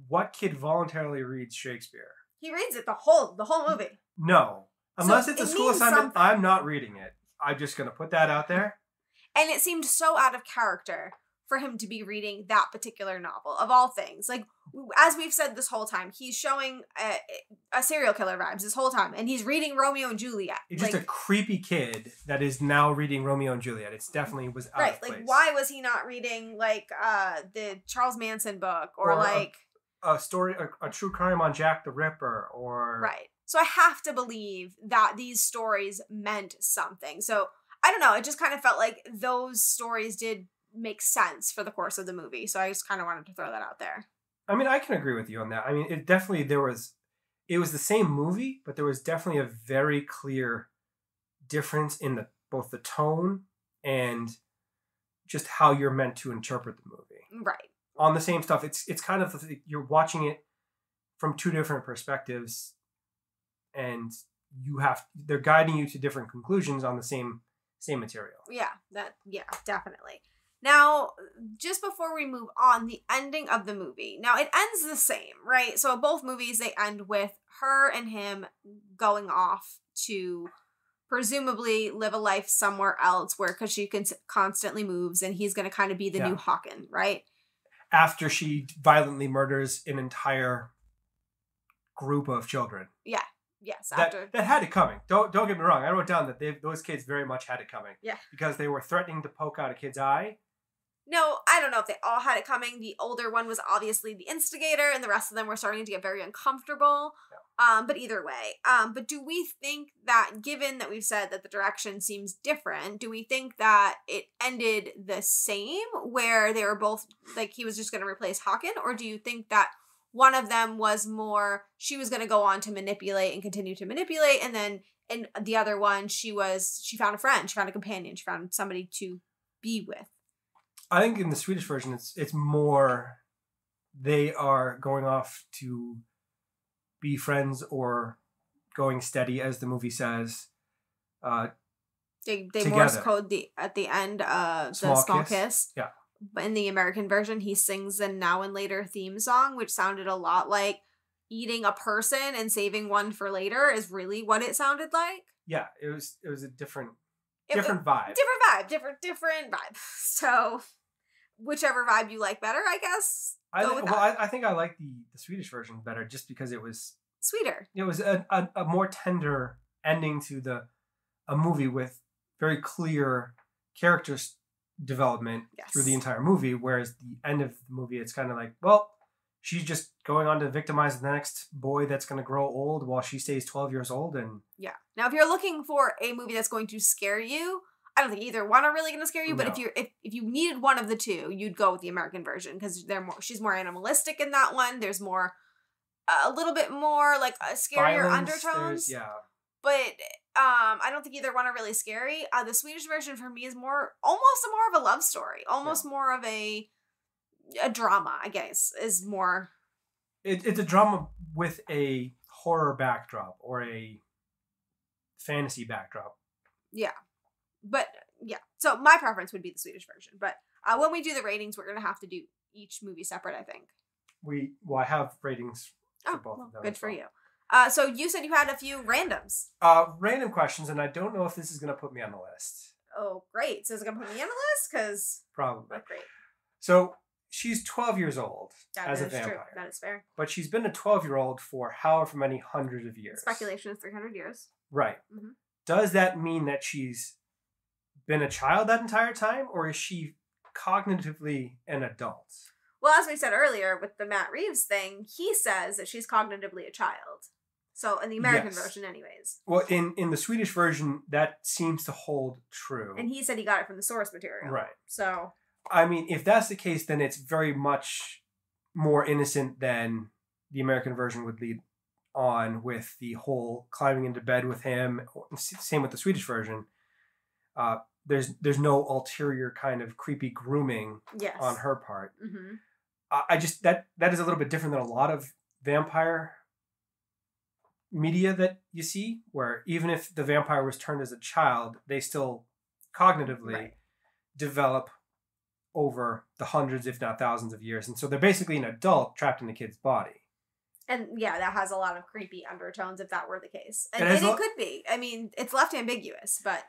what kid voluntarily reads Shakespeare? He reads it the whole movie. No. Unless it's a school assignment, something. I'm not reading it. I'm just going to put that out there. And it seemed so out of character for him to be reading that particular novel, of all things. As we've said this whole time, he's showing a serial killer vibes this whole time, and he's reading Romeo and Juliet. He's just a creepy kid that is now reading Romeo and Juliet. It's definitely was out of place. Why was he not reading the Charles Manson book or a story, a true crime on Jack the Ripper, or right? So I have to believe that these stories meant something. So I don't know. It just kind of felt like those stories did make sense for the course of the movie. So I just kind of wanted to throw that out there. I mean, I can agree with you on that. I mean, it was the same movie, but there was definitely a very clear difference in both the tone and just how you're meant to interpret the movie. Right. On the same stuff. It's kind of, you're watching it from two different perspectives, and they're guiding you to different conclusions on the same material. Yeah, definitely. Now, just before we move on, the ending of the movie. Now, it ends the same, right? So both movies, they end with her and him going off to presumably live a life somewhere else because she constantly moves, and he's going to kind of be the new Håkon, right? After she violently murders an entire group of children. Yeah. Yes. That had it coming. Don't get me wrong. I wrote down that those kids very much had it coming. Yeah. Because they were threatening to poke out a kid's eye. No, I don't know if they all had it coming. The older one was obviously the instigator, and the rest of them were starting to get very uncomfortable. Yeah. But either way. But do we think that, given that we've said that the direction seems different, do we think that it ended the same, where they were both, he was just going to replace Håkon? Or do you think that one of them was more, she was going to go on to manipulate and continue to manipulate, and then in the other one, she found a friend, she found a companion, she found somebody to be with? I think in the Swedish version, it's more they are going off to be friends or going steady, as the movie says. They together. Morse code at the end the small kiss. Yeah. But in the American version, he sings the Now and Later theme song, which sounded a lot like eating a person and saving one for later is really what it sounded like. Yeah, it was a different vibe. Different vibe. So whichever vibe you like better, I guess. I think I like the Swedish version better just because it was sweeter. It was a more tender ending to a movie with very clear character development through the entire movie, whereas the end of the movie, it's kind of like, well, she's just going on to victimize the next boy that's going to grow old while she stays 12 years old. And yeah. Now, if you're looking for a movie that's going to scare you, I don't think either one are really going to scare you. No. But if you needed one of the two, you'd go with the American version because she's more animalistic in that one. There's more, a little bit more like scarier violence, undertones. Yeah. But I don't think either one are really scary. The Swedish version for me is almost more of a love story, almost more of a drama, I guess, is more. It's a drama with a horror backdrop or a fantasy backdrop. Yeah. But yeah, so my preference would be the Swedish version. But when we do the ratings, we're going to have to do each movie separate, I think. I have ratings for both of them. Good for you. So you said you had a few randoms. Random questions, and I don't know if this is going to put me on the list. Oh, great. So is it going to put me on the list? Because probably. Great. So she's 12 years old as a vampire. True. That is fair. But she's been a 12-year-old for however many hundreds of years. Speculation is 300 years. Right. Mm-hmm. Does that mean that she's been a child that entire time, or is she cognitively an adult? Well, as we said earlier with the Matt Reeves thing, he says that she's cognitively a child. So in the American version anyways. Well, in the Swedish version, that seems to hold true. And he said he got it from the source material. Right. So I mean, if that's the case, then it's very much more innocent than the American version would lead on, with the whole climbing into bed with him. Same with the Swedish version. There's no ulterior kind of creepy grooming on her part. Mm-hmm. I just that is a little bit different than a lot of vampire media that you see, where even if the vampire was turned as a child, they still cognitively develop over the hundreds, if not thousands of years. And so they're basically an adult trapped in a kid's body. And yeah, that has a lot of creepy undertones if that were the case. And it could be. I mean, it's left ambiguous, but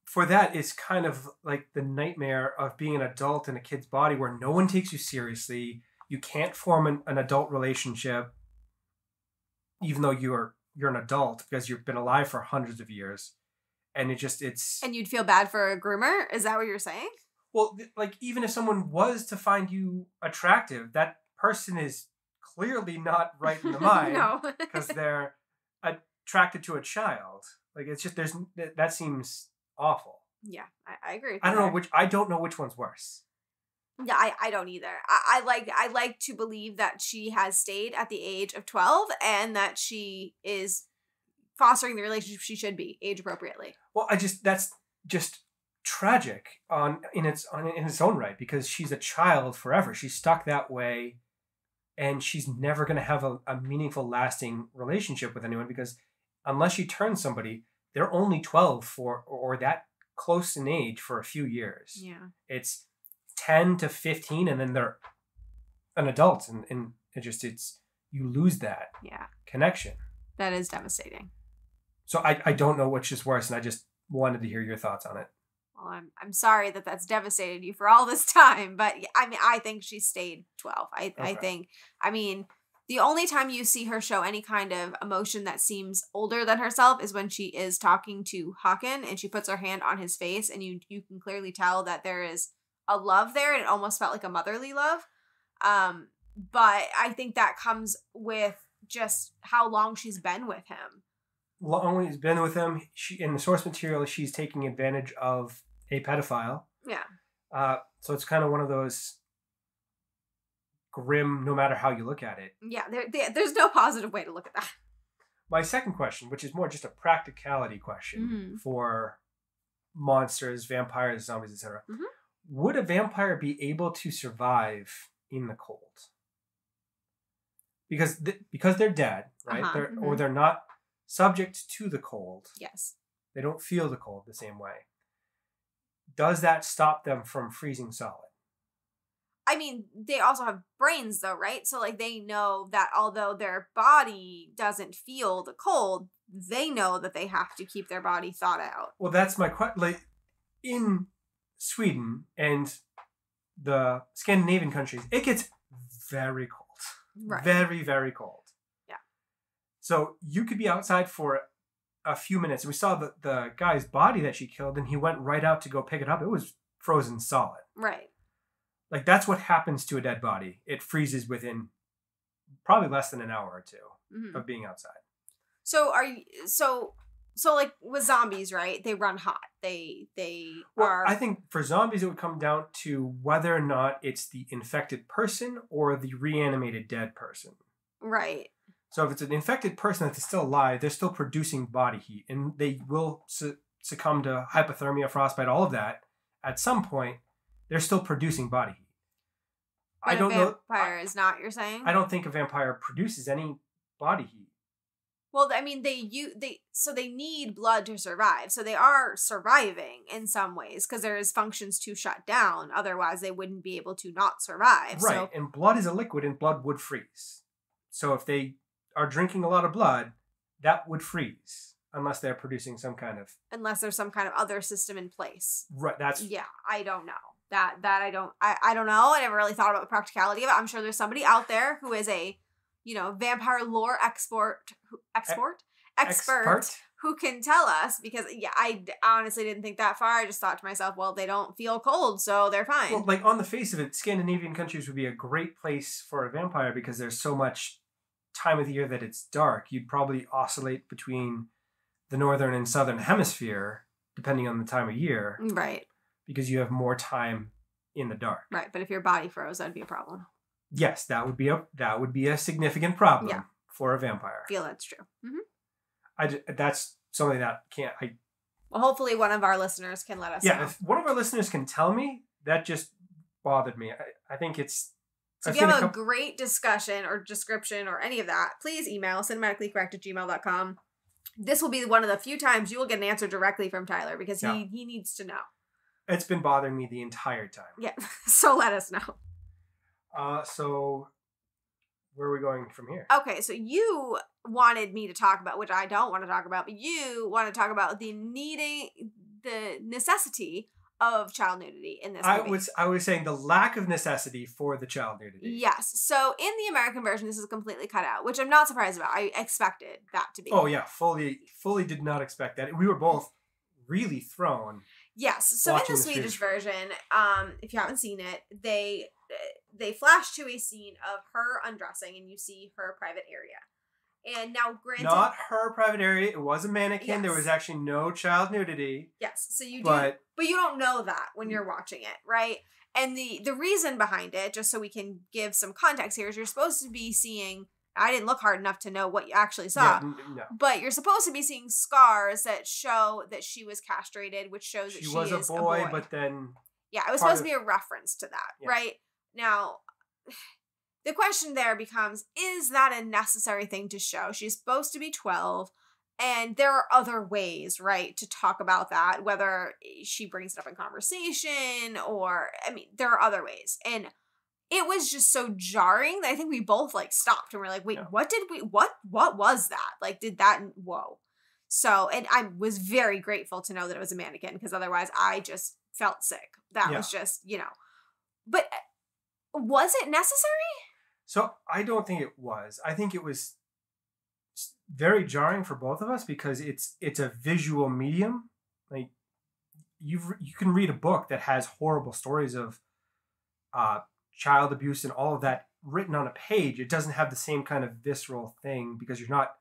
for that, it's kind of like the nightmare of being an adult in a kid's body where no one takes you seriously. You can't form an adult relationship, even though you're an adult, because you've been alive for hundreds of years. And And you'd feel bad for a groomer? Is that what you're saying? Well, like, even if someone was to find you attractive, that person is clearly not right in the mind. No. Because they're attracted to a child. Like, it's just, that seems awful. Yeah, I agree with I don't know which one's worse. Yeah, I don't either. I like to believe that she has stayed at the age of 12 and that she is fostering the relationship she should be, age appropriately. Well, that's just tragic in its own right, because she's a child forever. She's stuck that way, and she's never going to have a meaningful, lasting relationship with anyone, because unless she turns somebody, they're only 12 or that close in age for a few years. Yeah. It's 10 to 15, and then they're an adult, and you lose that connection. That is devastating. So I don't know which is worse, and I just wanted to hear your thoughts on it. Well, I'm sorry that's devastated you for all this time, but I mean, I think she stayed 12. I think, the only time you see her show any kind of emotion that seems older than herself is when she is talking to Håkan and she puts her hand on his face, and you can clearly tell that there is a love there, and it almost felt like a motherly love. But I think that comes with just how long she's been with him. Long he's been with him. In the source material, she's taking advantage of a pedophile. Yeah. So it's kind of one of those grim, no matter how you look at it. Yeah, there's no positive way to look at that. My second question, which is more just a practicality question for monsters, vampires, zombies, etc. Mm-hmm. Would a vampire be able to survive in the cold. Because they're dead, right? Or they're not subject to the cold. Yes. They don't feel the cold the same way. Does that stop them from freezing solid? I mean, they also have brains though, right? So like they know that although their body doesn't feel the cold, they know that they have to keep their body thawed out. Well, that's my question. Like in Sweden and the Scandinavian countries, it gets very cold. Right. Very, very cold. Yeah. So you could be outside for a few minutes. We saw the guy's body that she killed, and he went right out to go pick it up. It was frozen solid. Right. Like, that's what happens to a dead body. It freezes within probably less than an hour or two of being outside. So so like with zombies, right? They run hot. They are. I think for zombies, it would come down to whether or not it's the infected person or the reanimated dead person. Right. So if it's an infected person that's still alive, they're still producing body heat, and they will succumb to hypothermia, frostbite, all of that. At some point, they're still producing body heat. But I don't know. Vampire is not. You're saying? I don't think a vampire produces any body heat. Well, I mean, they need blood to survive. So they are surviving in some ways because there is functions to shut down. Otherwise, they wouldn't be able to not survive. Right, So, and blood is a liquid, and blood would freeze. So if they are drinking a lot of blood, that would freeze unless they're producing unless there's some kind of other system in place. Right. Yeah. I don't know that I don't know. I never really thought about the practicality of it. I'm sure there's somebody out there who is a vampire lore expert who can tell us, because I honestly didn't think that far. I just thought to myself, well, they don't feel cold, so they're fine. Well, like on the face of it, Scandinavian countries would be a great place for a vampire because there's so much time of the year that it's dark. You'd probably oscillate between the northern and southern hemisphere depending on the time of year. Right. Because you have more time in the dark. Right, but if your body froze, that'd be a problem. Yes, that would be a significant problem for a vampire. I feel that's true. Mm-hmm. That's something that well, hopefully one of our listeners can let us know. Yeah, if one of our listeners can tell me, that just bothered me. I think it's... So if you have a great discussion or description or any of that, please email cinematicallycorrect@gmail.com. This will be one of the few times you will get an answer directly from Tyler because he needs to know. It's been bothering me the entire time. Yeah, so let us know. So where are we going from here? Okay, so you wanted me to talk about, which I don't want to talk about, but you want to talk about the necessity of child nudity in this movie. I was saying the lack of necessity for the child nudity. Yes. So in the American version, this is completely cut out, which I'm not surprised about. I expected that to be. Oh yeah, fully did not expect that. We were both really thrown. Yes. So in the Swedish version, if you haven't seen it, they flash to a scene of her undressing, and you see her private area. And now, granted, not her private area. It was a mannequin. Yes. There was actually no child nudity. Yes. So you do, but you don't know that when you're watching it, right? And the reason behind it, just so we can give some context here, is you're supposed to be seeing. I didn't look hard enough to know what you actually saw. Yeah, no. But you're supposed to be seeing scars that show that she was castrated, which shows that she was is a boy. But then, yeah, it was supposed to be a reference to that, right? Now, the question there becomes, is that a necessary thing to show? She's supposed to be 12, and there are other ways, right, to talk about that, whether she brings it up in conversation or, I mean, there are other ways. And it was just so jarring that I think we both, stopped and we're like, wait, what was that? Did that, whoa. So, and I was very grateful to know that it was a mannequin, because otherwise I just felt sick. That was just, But was it necessary? So I don't think it was. I think it was very jarring for both of us because it's a visual medium. Like you can read a book that has horrible stories of child abuse and all of that written on a page. It doesn't have the same kind of visceral thing because you're not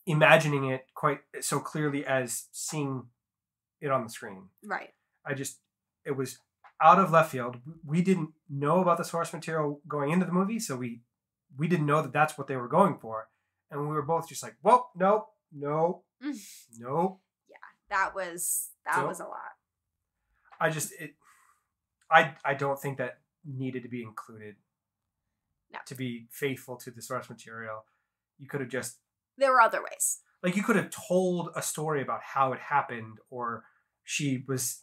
imagining it quite so clearly as seeing it on the screen. Right. It was out of left field. We didn't know about the source material going into the movie, so we didn't know that that's what they were going for. And we were both just like, well, no. Yeah, that was a lot. I don't think that needed to be included No. to be faithful to the source material. You could have just... There were other ways. Like, you could have told a story about how it happened, or she was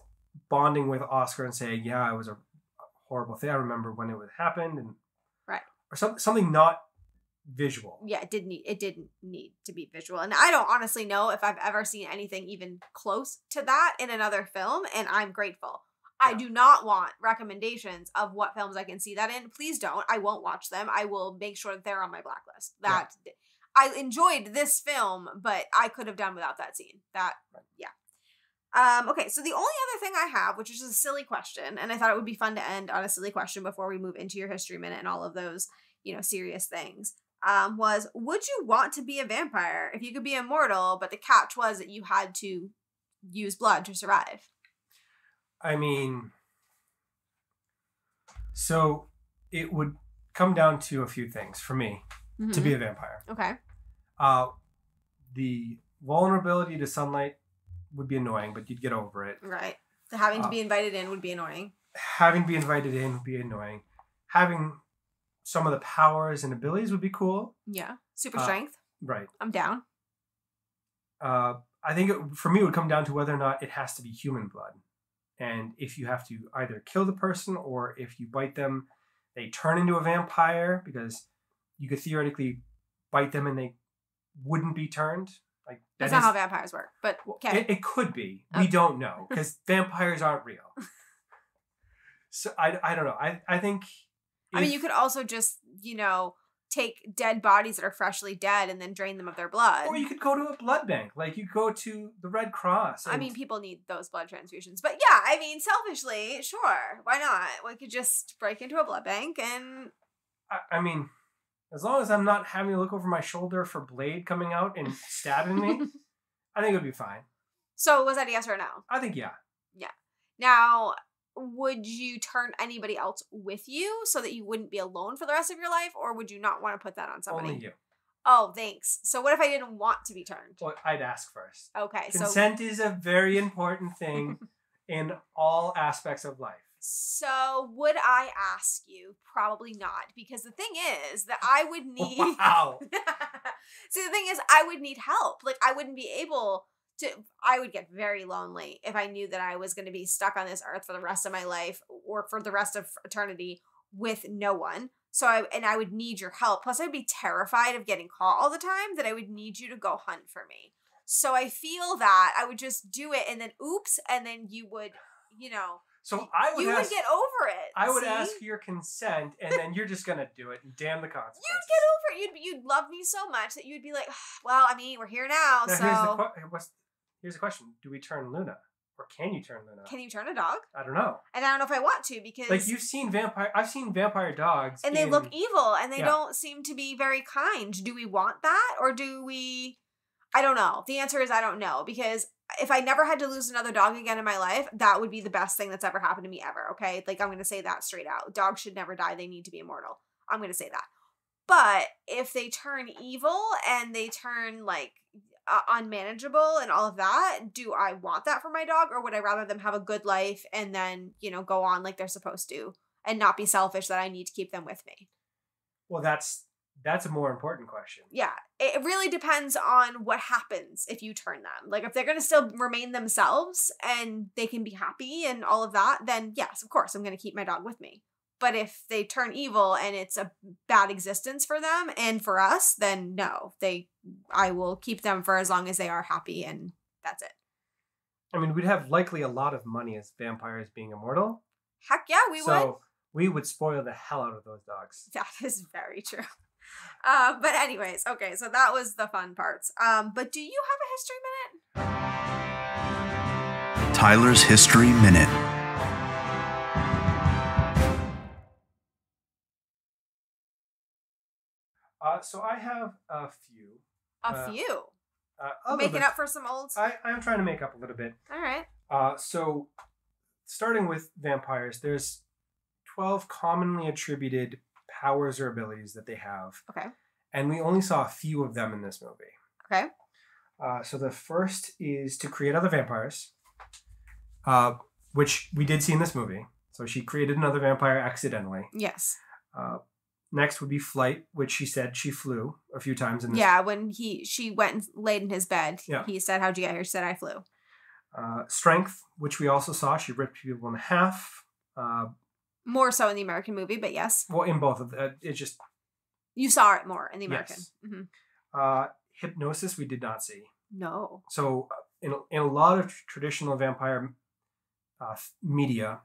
bonding with Oscar and saying, yeah, it was a horrible thing. I remember when it happened. And right. Or something not visual. Yeah, it didn't need to be visual. And I don't honestly know if I've ever seen anything even close to that in another film, and I'm grateful. I do not want recommendations of what films I can see that in. Please don't. I won't watch them. I will make sure that they're on my blacklist. I enjoyed this film, but I could have done without that scene. Okay, so the only other thing I have, which is just a silly question, and I thought it would be fun to end on a silly question before we move into your history minute and all of those, serious things, was, would you want to be a vampire if you could be immortal, but the catch was that you had to use blood to survive? I mean, so it would come down to a few things for me to be a vampire. Okay. The vulnerability to sunlight would be annoying, but you'd get over it. Right. So having to be invited in would be annoying. Having to be invited in would be annoying. Having some of the powers and abilities would be cool. Yeah. Super strength. Right. I'm down. I think for me it would come down to whether or not it has to be human blood. And if you have to either kill the person, or if you bite them, they turn into a vampire, because you could theoretically bite them and they wouldn't be turned. Like that's not how vampires work, but okay. It could be. We don't know, because vampires aren't real. So I don't know. I think... I mean, you could also just, take dead bodies that are freshly dead and then drain them of their blood. Or you could go to a blood bank. Like, you go to the Red Cross. I mean, people need those blood transfusions. But yeah, I mean, selfishly, sure. Why not? We could just break into a blood bank and... I mean, as long as I'm not having to look over my shoulder for Blade coming out and stabbing me, I think it would be fine. So was that a yes or a no? I think yeah. Yeah. Now... would you turn anybody else with you so that you wouldn't be alone for the rest of your life, or would you not want to put that on somebody? Only you. Oh, thanks. So what if I didn't want to be turned? Well, I'd ask first. Okay. Consent is a very important thing in all aspects of life. So would I ask you? Probably not, because the thing is that I would need... Wow. See, the thing is I would need help. Like, I wouldn't be able... I would get very lonely if I knew that I was going to be stuck on this earth for the rest of my life, or for the rest of eternity, with no one. So I would need your help. Plus, I'd be terrified of getting caught all the time, that I would need you to go hunt for me. So I feel that I would just do it, and then oops, and then you would, So I would would get over it. I would ask your consent, and then you're just gonna do it, and damn the consequences. You'd get over it. You'd love me so much that you'd be like, well, I mean, we're here now, so... Here's the question. Do we turn Luna? Or can you turn Luna? Can you turn a dog? I don't know. And I don't know if I want to, because... Like, I've seen vampire dogs. And they look evil, and they don't seem to be very kind. Do we want that? Or do we... I don't know. The answer is I don't know, because if I never had to lose another dog again in my life, that would be the best thing that's ever happened to me ever, okay? Like, I'm going to say that straight out. Dogs should never die. They need to be immortal. I'm going to say that. But if they turn evil and they turn, like... unmanageable and all of that, do I want that for my dog, or would I rather them have a good life and then go on like they're supposed to, and not be selfish that I need to keep them with me? Well, that's a more important question. Yeah, it really depends on what happens if you turn them. Like, if they're going to still remain themselves and they can be happy and all of that, then yes, of course I'm going to keep my dog with me. But if they turn evil and it's a bad existence for them and for us, then no, I will keep them for as long as they are happy, and that's it. I mean, we'd have likely a lot of money as vampires being immortal. Heck yeah, we would. So we would spoil the hell out of those dogs. That is very true. But anyways, okay, so that was the fun parts. But do you have a history minute? Tyler's History Minute. So I have a few. A few? Making up for some olds? I'm trying to make up a little bit. All right. So starting with vampires, there's 12 commonly attributed powers or abilities that they have. Okay. And we only saw a few of them in this movie. Okay. So the first is to create other vampires, which we did see in this movie. So she created another vampire accidentally. Yes. Next would be flight, which she said she flew a few times in this. Yeah, when she went and laid in his bed, Yeah. he said, "How'd you get here?" She said, "I flew." Strength, which we also saw, she ripped people in half. More so in the American movie, but yes. Well, in both of them. It just... You saw it more in the American. Yes. Mm-hmm. Hypnosis, we did not see. No. So in a lot of traditional vampire media,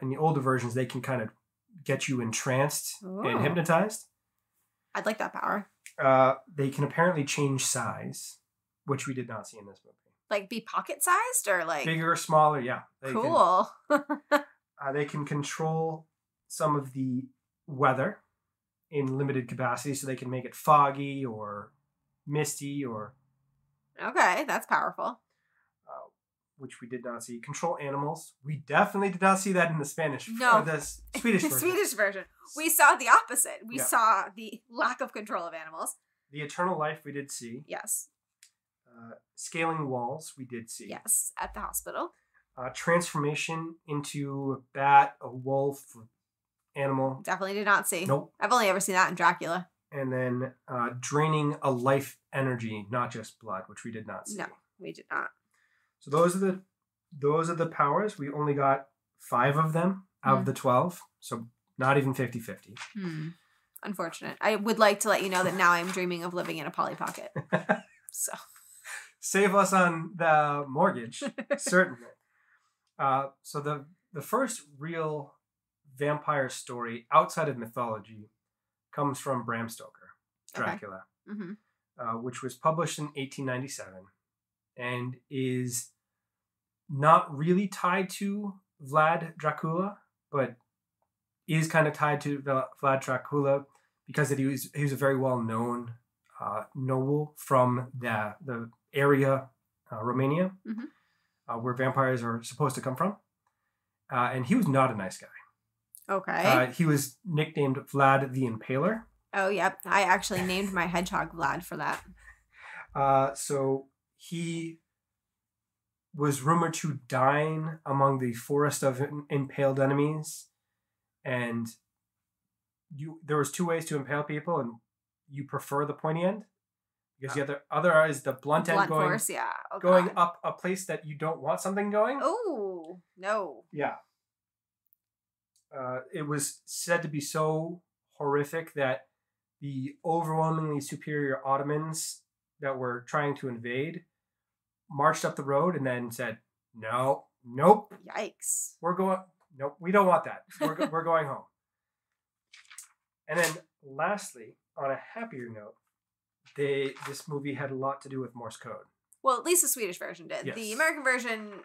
in the older versions, they can kind of get you entranced and hypnotized. I'd like that power. They can apparently change size, which we did not see in this movie. Like be pocket sized or like bigger, smaller, yeah. Cool. They can control some of the weather in limited capacity, so they can make it foggy or misty or... Okay, that's powerful. Which we did not see. Control animals. We definitely did not see that in the Spanish. No. The Swedish version. Swedish version. We saw the opposite. We Yeah. saw the lack of control of animals. The eternal life we did see. Yes. Scaling walls we did see. Yes, at the hospital. Transformation into a bat, a wolf, animal. Definitely did not see. Nope. I've only ever seen that in Dracula. And then draining a life energy, not just blood, which we did not see. No, we did not. So those are the powers. We only got 5 of them out of the 12. So not even 50-50. Unfortunate. I would like to let you know that now I'm dreaming of living in a Polly Pocket. So save us on the mortgage, certainly. So the first real vampire story outside of mythology comes from Bram Stoker, Dracula, which was published in 1897 and is not really tied to Vlad Dracula, but is kind of tied to Vlad Dracula because he was a very well-known noble from the area, Romania, where vampires are supposed to come from. And he was not a nice guy. Okay. He was nicknamed Vlad the Impaler. Oh, yep. I actually named my hedgehog Vlad for that. So he was rumored to dine among the forest of impaled enemies. And there was 2 ways to impale people, and you prefer the pointy end. Because the other is the blunt end going, force, yeah. Oh, going God. up a place that you don't want something going. Oh, no. Yeah. It was said to be so horrific that the overwhelmingly superior Ottomans that were trying to invade marched up the road and then said, "No, nope, Yikes. Nope, we don't want that. We're going home." And then lastly, on a happier note, this movie had a lot to do with Morse code. Well, at least the Swedish version did. Yes. The American version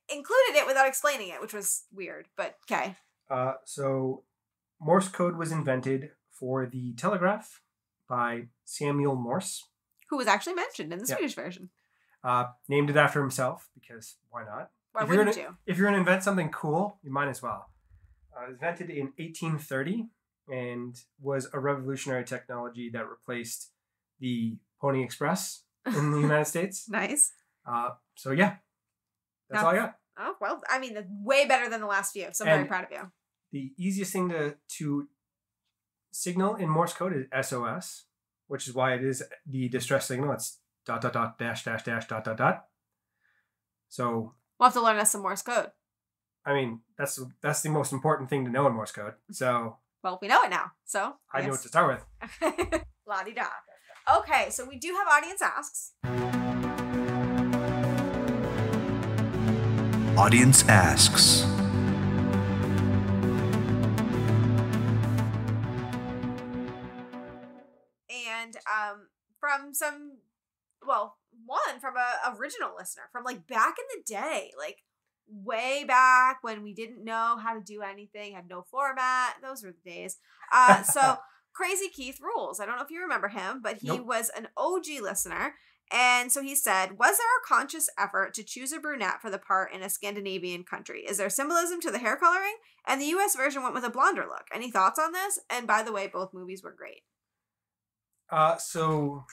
included it without explaining it, which was weird, but okay. So Morse code was invented for the telegraph by Samuel Morse. Who was actually mentioned in the Swedish version. Named it after himself, because why not? Why wouldn't you? If you're going to invent something cool, you might as well. It was invented in 1830 and was a revolutionary technology that replaced the Pony Express in the United States. Nice. So yeah, that's all I got. Oh, well, I mean, that's way better than the last few, so I'm very proud of you. The easiest thing to signal in Morse code is SOS, which is why it is the distress signal. It's ... .. So We'll have to learn us some Morse code. I mean, that's the most important thing to know in Morse code. So well, we know it now. So I know what to start with. La-di-da. Okay, so we do have audience asks. Audience asks. And from one from a original listener from like back in the day, like way back when we didn't know how to do anything, had no format. Those were the days. So Crazy Keith Rules. I don't know if you remember him, but he was an OG listener. And so he said, was there a conscious effort to choose a brunette for the part in a Scandinavian country? Is there symbolism to the hair coloring? And the US version went with a blonder look. Any thoughts on this? And by the way, both movies were great. So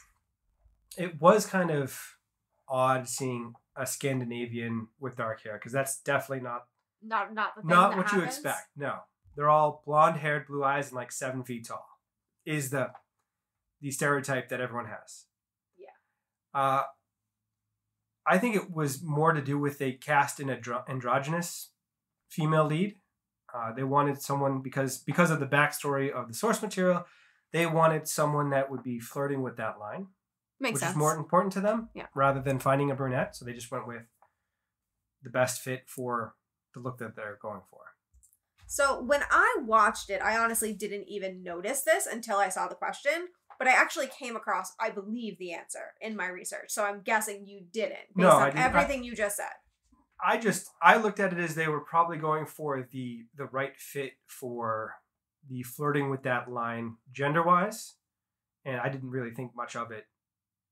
it was kind of odd seeing a Scandinavian with dark hair, because that's definitely not Not the thing Not that what you happens? expect. No. They're all blonde-haired, blue eyes, and like 7 feet tall. Is the stereotype that everyone has. Yeah. I think it was more to do with they cast an androgynous female lead. They wanted someone because of the backstory of the source material. They wanted someone that would be flirting with that line, Makes which sense. is more important to them, Yeah. rather than finding a brunette. So they just went with the best fit for the look that they're going for. So when I watched it, I honestly didn't even notice this until I saw the question, but I actually came across, I believe, the answer in my research. So I'm guessing you didn't, based on everything you just said. I looked at it as they were probably going for the right fit for the flirting with that line gender-wise, and I didn't really think much of it.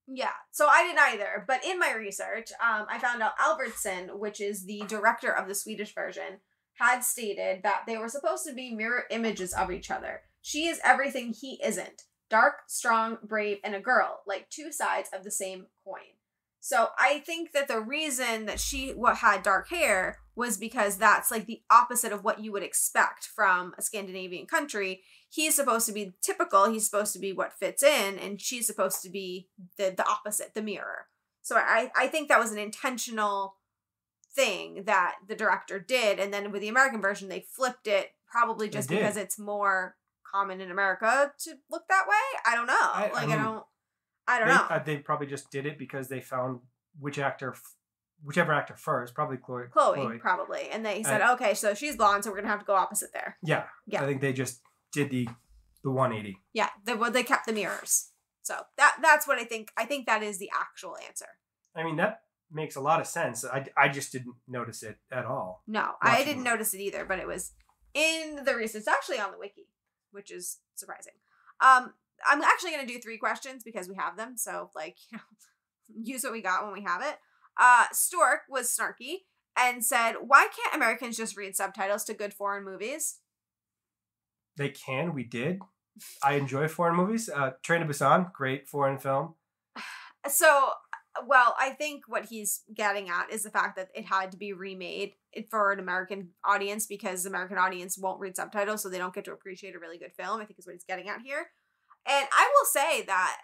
Yeah, so I didn't either, but in my research, I found out Albertson, which is the director of the Swedish version, had stated that they were supposed to be mirror images of each other. She is everything he isn't. Dark, strong, brave, and a girl, like two sides of the same coin. So I think that the reason that she had dark hair was because that's like the opposite of what you would expect from a Scandinavian country. He's supposed to be typical. He's supposed to be what fits in, and she's supposed to be the opposite, the mirror. So I think that was an intentional thing that the director did. And then with the American version, they flipped it probably just because it's more common in America to look that way. I don't know. I don't know. They probably just did it because they found whichever actor first, probably Chloe. Probably. And they said, okay, so she's blonde, so we're going to have to go opposite there. Yeah. I think they just did the 180. Yeah. They kept the mirrors. So that's what I think. I think that is the actual answer. I mean, that makes a lot of sense. I just didn't notice it at all. No, I didn't notice it either, but it was in the research. It's actually on the wiki, which is surprising. I'm actually going to do 3 questions because we have them. So, use what we got when we have it. Stork was snarky and said, why can't Americans just read subtitles to good foreign movies? They can. We did. I enjoy foreign movies. Train to Busan, great foreign film. So, well, I think what he's getting at is the fact that it had to be remade for an American audience because the American audience won't read subtitles, so they don't get to appreciate a really good film, I think is what he's getting at here. And I will say that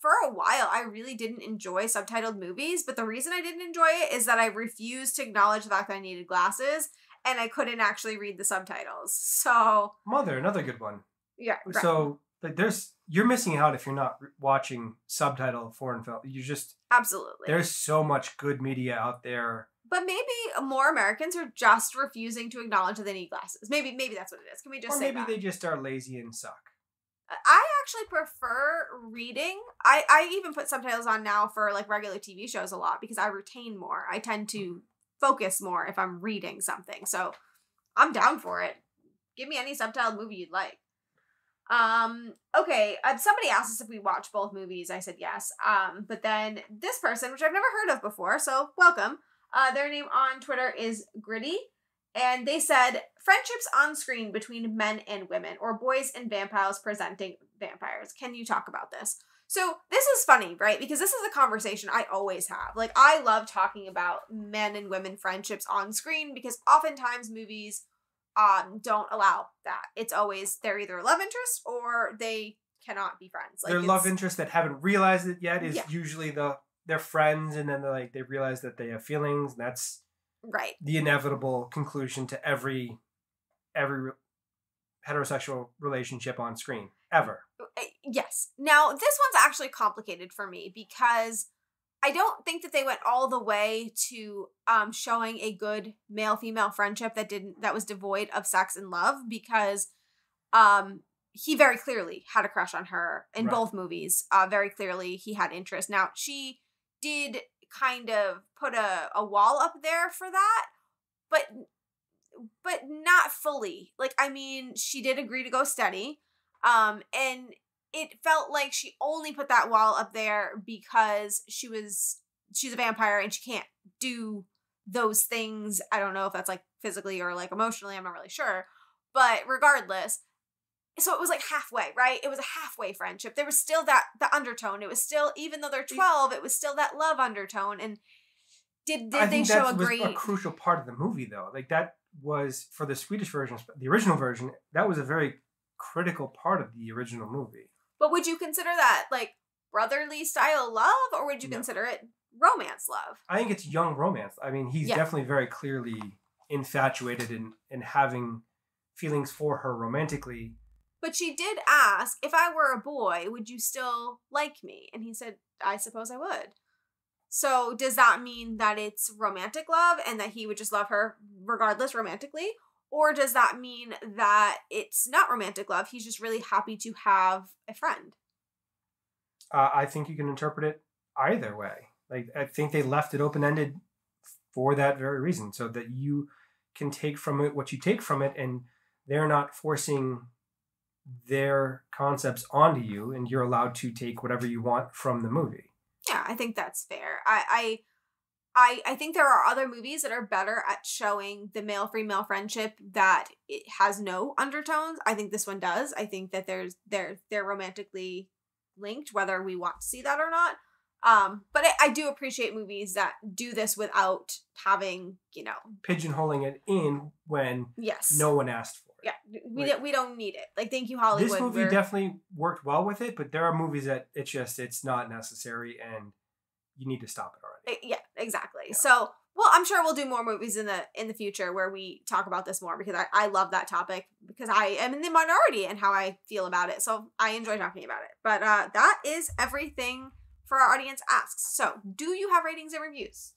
for a while, I really didn't enjoy subtitled movies, but the reason I didn't enjoy it is that I refused to acknowledge the fact that I needed glasses, and I couldn't actually read the subtitles. So... Mother, another good one. Yeah. Right. So, you're missing out if you're not watching subtitle foreign film. You just... Absolutely. There's so much good media out there. But maybe more Americans are just refusing to acknowledge that they need glasses. Maybe that's what it is. Can we just say that? Or maybe they just are lazy and suck. I actually prefer reading. I even put subtitles on now for regular TV shows a lot because I retain more. I tend to focus more if I'm reading something. So I'm down for it. Give me any subtitled movie you'd like. Okay. Somebody asked us if we watch both movies. I said yes. But then this person, which I've never heard of before, so welcome. Their name on Twitter is Gritty. And they said, friendships on screen between men and women, or boys and vampires presenting vampires. Can you talk about this? So this is funny, right? Because this is a conversation I always have. I love talking about men and women friendships on screen because oftentimes movies don't allow that. It's always they're either a love interest or they cannot be friends. Their love interest that haven't realized it yet is usually they're friends, and then they realize that they have feelings, and that's... Right. The inevitable conclusion to every heterosexual relationship on screen ever. Yes. Now, this one's actually complicated for me because I don't think that they went all the way to showing a good male-female friendship that was devoid of sex and love because he very clearly had a crush on her in both movies. Very clearly he had interest. Now, she did kind of put a wall up there for that, but not fully. She did agree to go steady, and it felt like she only put that wall up there because she's a vampire and she can't do those things. I don't know if that's physically or emotionally, I'm not really sure, but regardless. So it was halfway, right? It was a halfway friendship. There was still the undertone. It was still, even though they're 12, it was still that love undertone. And did they show a great... a crucial part of the movie, though. That was for the Swedish version, the original version, that was a very critical part of the original movie. But would you consider that like brotherly style love, or would you consider it romance love? I think it's young romance. I mean, he's definitely very clearly infatuated and having feelings for her romantically. But she did ask, if I were a boy, would you still like me? And he said, I suppose I would. So does that mean that it's romantic love and that he would just love her regardless romantically? Or does that mean that it's not romantic love? He's just really happy to have a friend. I think you can interpret it either way. Like, I think they left it open-ended for that very reason, so that you can take from it what you take from it, and they're not forcing their concepts onto you, and you're allowed to take whatever you want from the movie. Yeah, I think that's fair. I think there are other movies that are better at showing the male-female friendship that it has no undertones. I think this one does. I think that they're romantically linked, whether we want to see that or not. But I do appreciate movies that do this without having, pigeonholing it in when no one asked for it. Yeah, we don't need it. Like, thank you, Hollywood. This movie definitely worked well with it, but there are movies that it's not necessary and you need to stop it already. Yeah, exactly. Yeah. So, well, I'm sure we'll do more movies in the future where we talk about this more, because I love that topic, because I am in the minority in how I feel about it. So I enjoy talking about it. But that is everything for our audience asks. So, do you have ratings and reviews?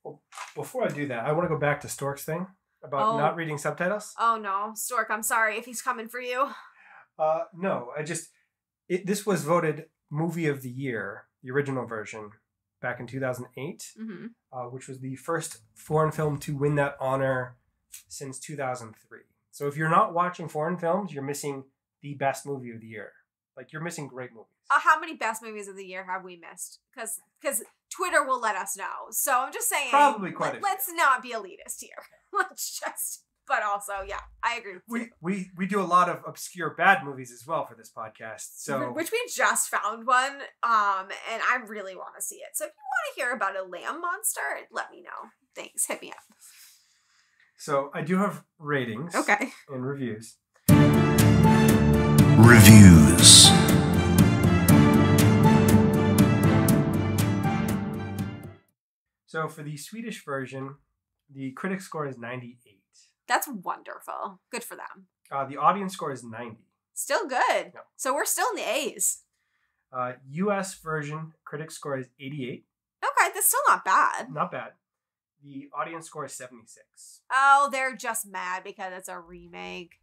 Well, before I do that, I want to go back to Stork's thing about not reading subtitles. Oh no, Stork, I'm sorry if he's coming for you. No, this was voted Movie of the Year, the original version, back in 2008, which was the first foreign film to win that honor since 2003. So if you're not watching foreign films, you're missing the best movie of the year. Like, you're missing great movies. How many best movies of the year have we missed? Because Twitter will let us know. So I'm just saying, probably quite a few. Let's not be elitist here. Let's just. But also, yeah, I agree with you. We do a lot of obscure bad movies as well for this podcast. So which we just found one, and I really want to see it. So if you want to hear about a lamb monster, let me know. Thanks. Hit me up. So I do have ratings. Okay. And reviews. Reviews. So for the Swedish version, the critic score is 98. That's wonderful. Good for them. The audience score is 90. Still good. No. So we're still in the A's. US version critic score is 88. Okay, that's still not bad. Not bad. The audience score is 76. Oh, they're just mad because it's a remake.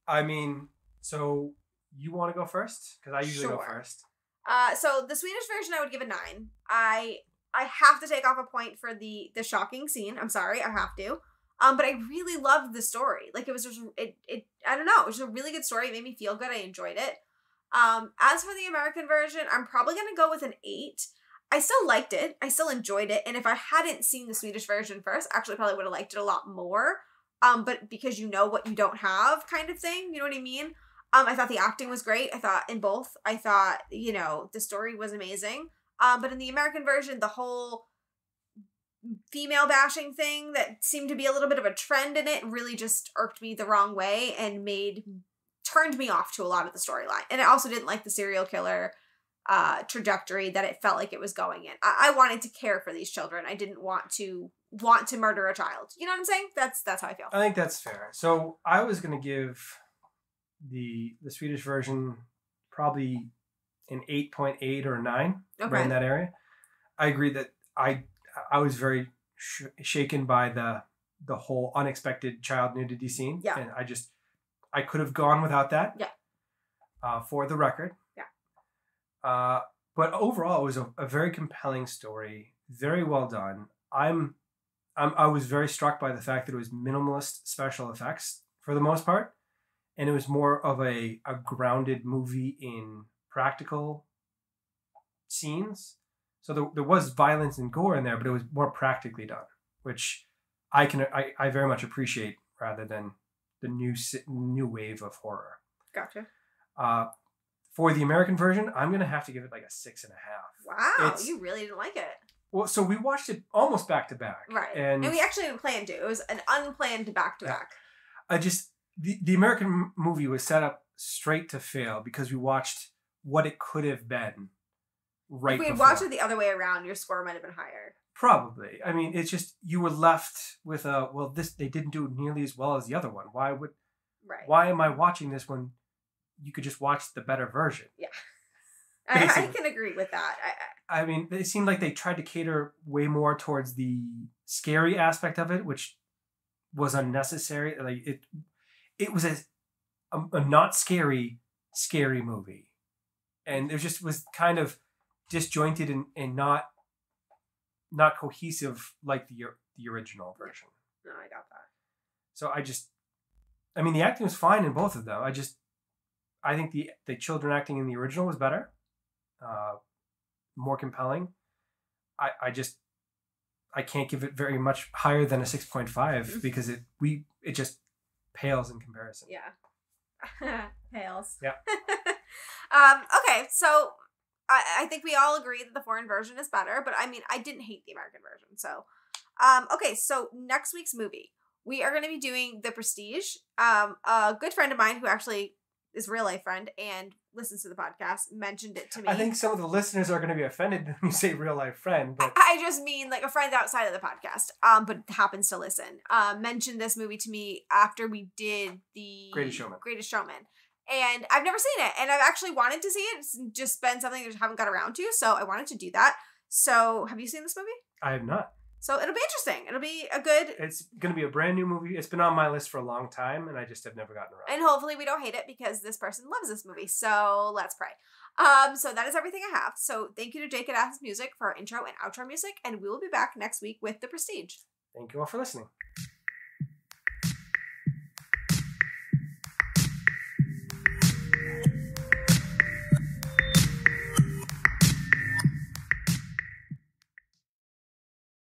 I mean, so you want to go first? Because I usually go first. So the Swedish version, I would give a 9. I have to take off a point for the shocking scene. I'm sorry, I have to. But I really loved the story. Like, it was just, I don't know, it was a really good story. It made me feel good. I enjoyed it. As for the American version, I'm probably going to go with an 8. I still liked it. I still enjoyed it. And if I hadn't seen the Swedish version first, actually I probably would have liked it a lot more. But because you know what you don't have kind of thing, you know what I mean? I thought the acting was great. I thought in both, the story was amazing. But in the American version, the whole female bashing thing that seemed to be a little bit of a trend in it really just irked me the wrong way and turned me off to a lot of the storyline. And I also didn't like the serial killer trajectory that it felt like it was going in. I wanted to care for these children. I didn't want to murder a child. You know what I'm saying? That's how I feel. I think that's fair. So I was going to give the Swedish version probably an 8.8 or 9, right in that area. I agree that I was very shaken by the whole unexpected child nudity scene. Yeah. And I could have gone without that. Yeah. For the record. Yeah. But overall, it was a very compelling story. Very well done. I was very struck by the fact that it was minimalist special effects for the most part. And it was more of a grounded movie in practical scenes. So there was violence and gore in there, but it was more practically done, which I very much appreciate rather than the new wave of horror. Gotcha. For the American version, I'm gonna have to give it like a 6.5. Wow, you really didn't like it. Well, so we watched it almost back to back. Right. And we actually didn't plan to. It was an unplanned back to back. The American movie was set up straight to fail because we watched what it could have been right before. If we had watched it the other way around, your score might have been higher. Probably. I mean, it's just, you were left with they didn't do nearly as well as the other one. Why am I watching this when you could just watch the better version? Yeah. I can agree with that. I mean, it seemed like they tried to cater way more towards the scary aspect of it, which was unnecessary. Like it was a not scary movie, and it just was kind of disjointed and not cohesive like the original version. No, I got that. So I mean, the acting was fine in both of them. I think the children acting in the original was better. More compelling. I can't give it very much higher than a 6.5 because it just pales in comparison. Yeah. Pales. Yeah. Okay, so I think we all agree that the foreign version is better, but I mean, I didn't hate the American version. So, okay, so next week's movie, we are going to be doing The Prestige. A good friend of mine who actually is a real life friend and listens to the podcast mentioned it to me. I think some of the listeners are going to be offended when you say real life friend, but I just mean like a friend outside of the podcast, but happens to listen. Mentioned this movie to me after we did the Greatest Showman. And I've never seen it, and I've actually wanted to see it. It's just been something I just haven't got around to, so I wanted to do that. So, have you seen this movie? I have not. So it'll be interesting. It'll be It's going to be a brand new movie. It's been on my list for a long time, and I just have never gotten around. And hopefully we don't hate it because this person loves this movie. So let's pray. So that is everything I have. So thank you to Jake and Athens Music for our intro and outro music, and we will be back next week with The Prestige. Thank you all for listening.